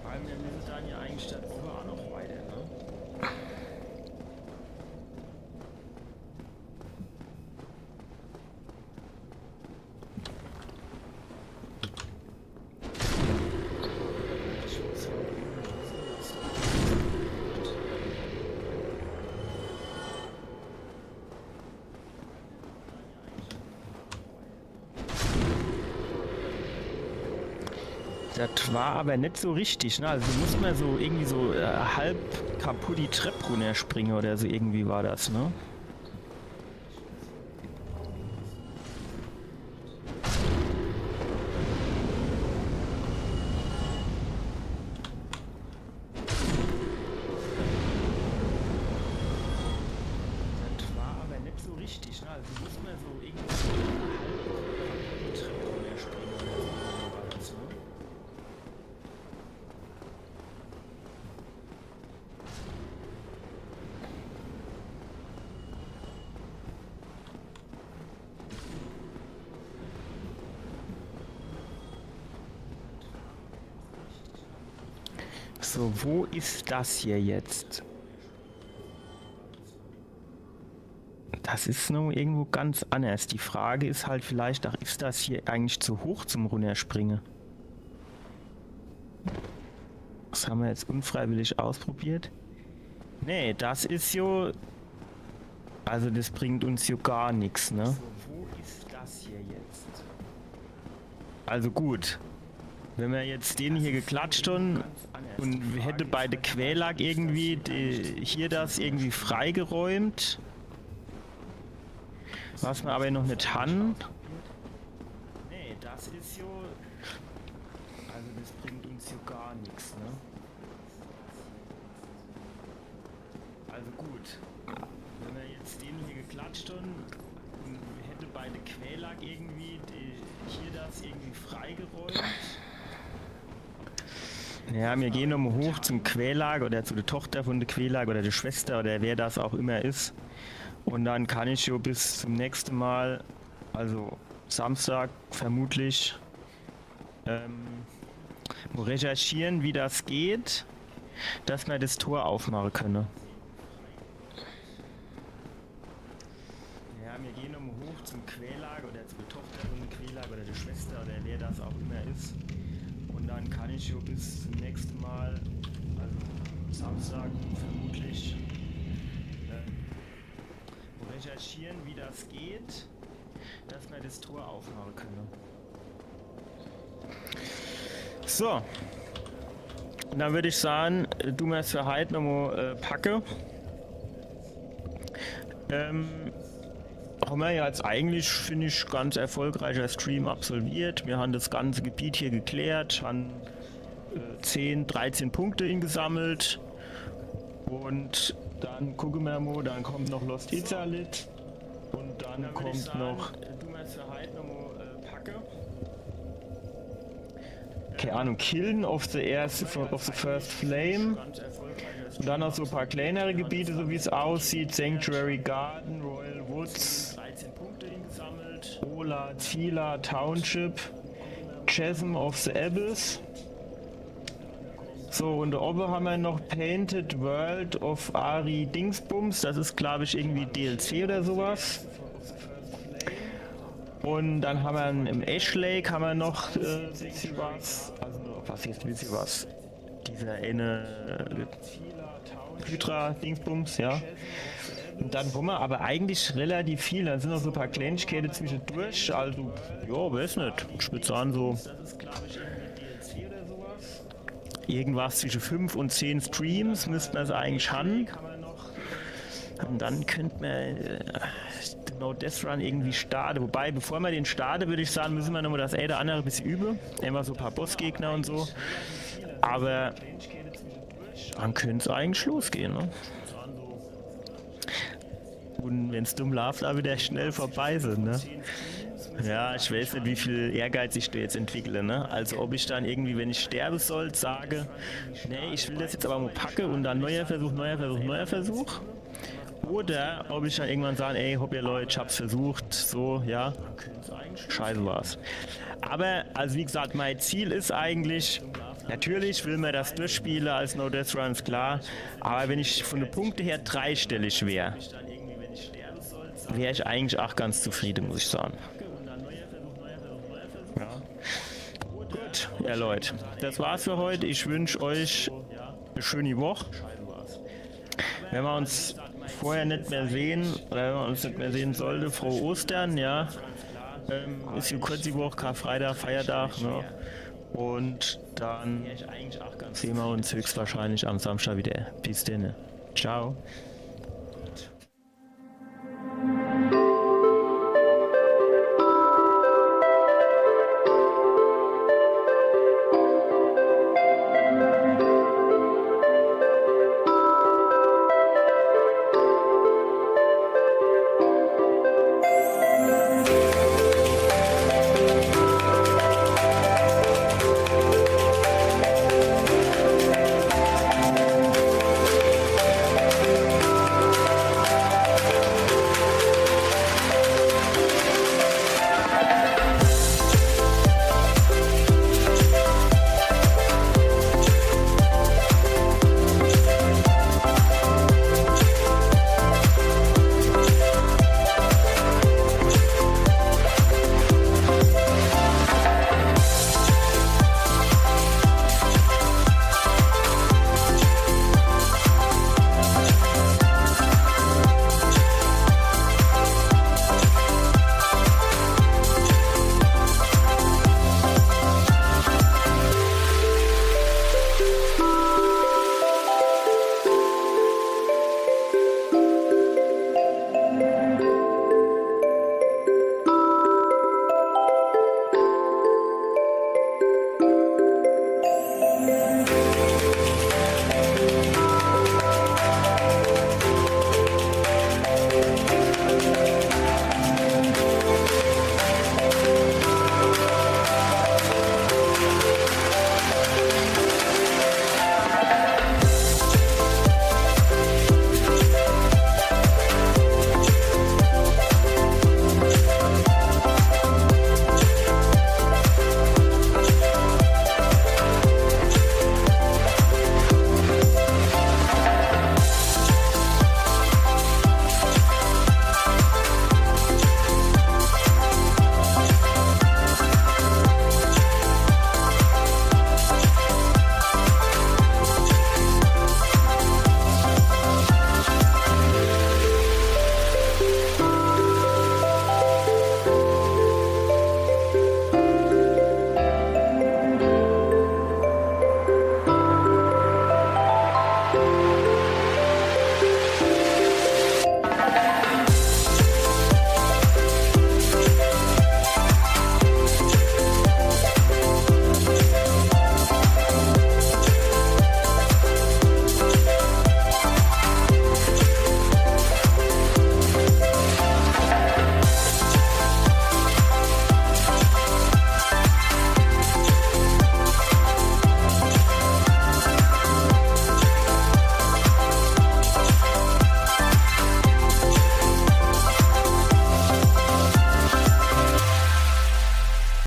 Speaker 2: Weil wir müssen dann ja eigentlich statt oben auch noch weiter, ne?
Speaker 1: Das war aber nicht so richtig, ne? Also du musst mal so irgendwie so halb kaputt die Treppe runterspringen oder so irgendwie war das, ne? Das war aber nicht so richtig, ne? Also du musst mal so irgendwie so halb kaputt die Treppe runterspringen oder so irgendwie war das, ne? So, wo ist das hier jetzt? Das ist noch irgendwo ganz anders. Die Frage ist halt vielleicht, ach, ist das hier eigentlich zu hoch zum Runterspringen? Das haben wir jetzt unfreiwillig ausprobiert. Nee, das ist jo... Also das bringt uns jo gar nichts, ne?
Speaker 2: So, wo ist das hier jetzt?
Speaker 1: Also gut. Wenn wir jetzt den hier geklatscht haben und hätte bei der Quälag irgendwie hier das irgendwie freigeräumt, was wir aber noch nicht haben.
Speaker 2: Nee, das ist jo. Also das bringt uns jo gar nichts, ne? Also gut. Wenn wir jetzt den hier geklatscht haben und hätte bei der Quälag irgendwie hier das irgendwie freigeräumt.
Speaker 1: Ja, wir gehen nochmal hoch zum Quälag oder zu der Tochter von der Quälag oder der Schwester oder wer das auch immer ist. Und dann kann ich jo bis zum nächsten Mal, also Samstag vermutlich, recherchieren, wie das geht, dass wir das Tor aufmachen können. Ja, wir gehen nochmal hoch zum Quälag oder zu der Tochter von der Quälag oder der Schwester oder wer das auch immer ist. Und dann kann ich jo bis zum nächsten Mal, also Samstag vermutlich, recherchieren, wie das geht, dass wir das Tor aufmachen können. So. Und dann würde ich sagen, du mir für heute nochmal packe. Haben wir ja jetzt eigentlich, finde ich, ganz erfolgreicher Stream absolviert. Wir haben das ganze Gebiet hier geklärt, haben 10, 13 Punkte gesammelt. Und dann gucken wir mal, dann kommt noch Lost Italit. Und dann kommt sagen, noch...
Speaker 2: Du mir für heute nochmal packe.
Speaker 1: keine Ahnung, Kiln of the First Flame. Und dann noch so ein paar kleinere Gebiete, so wie es aussieht. Sanctuary Garden, Royal Woods,
Speaker 2: 13 Punkte gesammelt.
Speaker 1: Ola, Zila, Township, Chasm of the Abyss. So, und da oben haben wir noch Painted World of Ari Dingsbums. Das ist, glaube ich, irgendwie DLC oder sowas. Und dann haben wir im Ash Lake haben wir noch bisschen was. Also, was ist ein bisschen was? Dieser eine Hydra Dingsbums, ja. Und dann haben wir aber eigentlich relativ viel. Dann sind noch so ein paar Kleinigkeiten zwischendurch. Also, ja, weiß nicht. Ich würde sagen, so irgendwas zwischen 5 und 10 Streams müssten wir es eigentlich haben. Und dann könnte man den No Death Run irgendwie starten. Wobei, bevor wir den starten, würde ich sagen, müssen wir nochmal das eine oder andere ein bisschen üben. Immer so ein paar Bossgegner und so. Aber dann könnte es eigentlich losgehen, ne? Und wenn es dumm läuft, auch wieder schnell vorbei sind, ne? Ja, ich weiß nicht, wie viel Ehrgeiz ich da jetzt entwickle, ne? Also ob ich dann irgendwie, wenn ich sterben soll, sage, nee, ich will das jetzt aber mal packe und dann neuer Versuch, neuer Versuch, neuer Versuch. Oder ob ich dann irgendwann sage, ey, hopp ihr Leute, ich hab's versucht, so, ja, scheiße war's. Aber, also wie gesagt, mein Ziel ist eigentlich, natürlich will man das durchspielen als No Death Run, ist klar, aber wenn ich von den Punkten her dreistellig wäre ich eigentlich auch ganz zufrieden, muss ich sagen. Ja. Gut, ja Leute, das war's für heute. Ich wünsche euch eine schöne Woche. Wenn wir uns vorher nicht mehr sehen, oder wenn wir uns nicht mehr sehen sollte, frohe Ostern, ja. Ist hier kurz die Woche, Karfreitag, Feiertag, ne? Und dann sehen wir uns höchstwahrscheinlich am Samstag wieder. Bis dann. Ciao.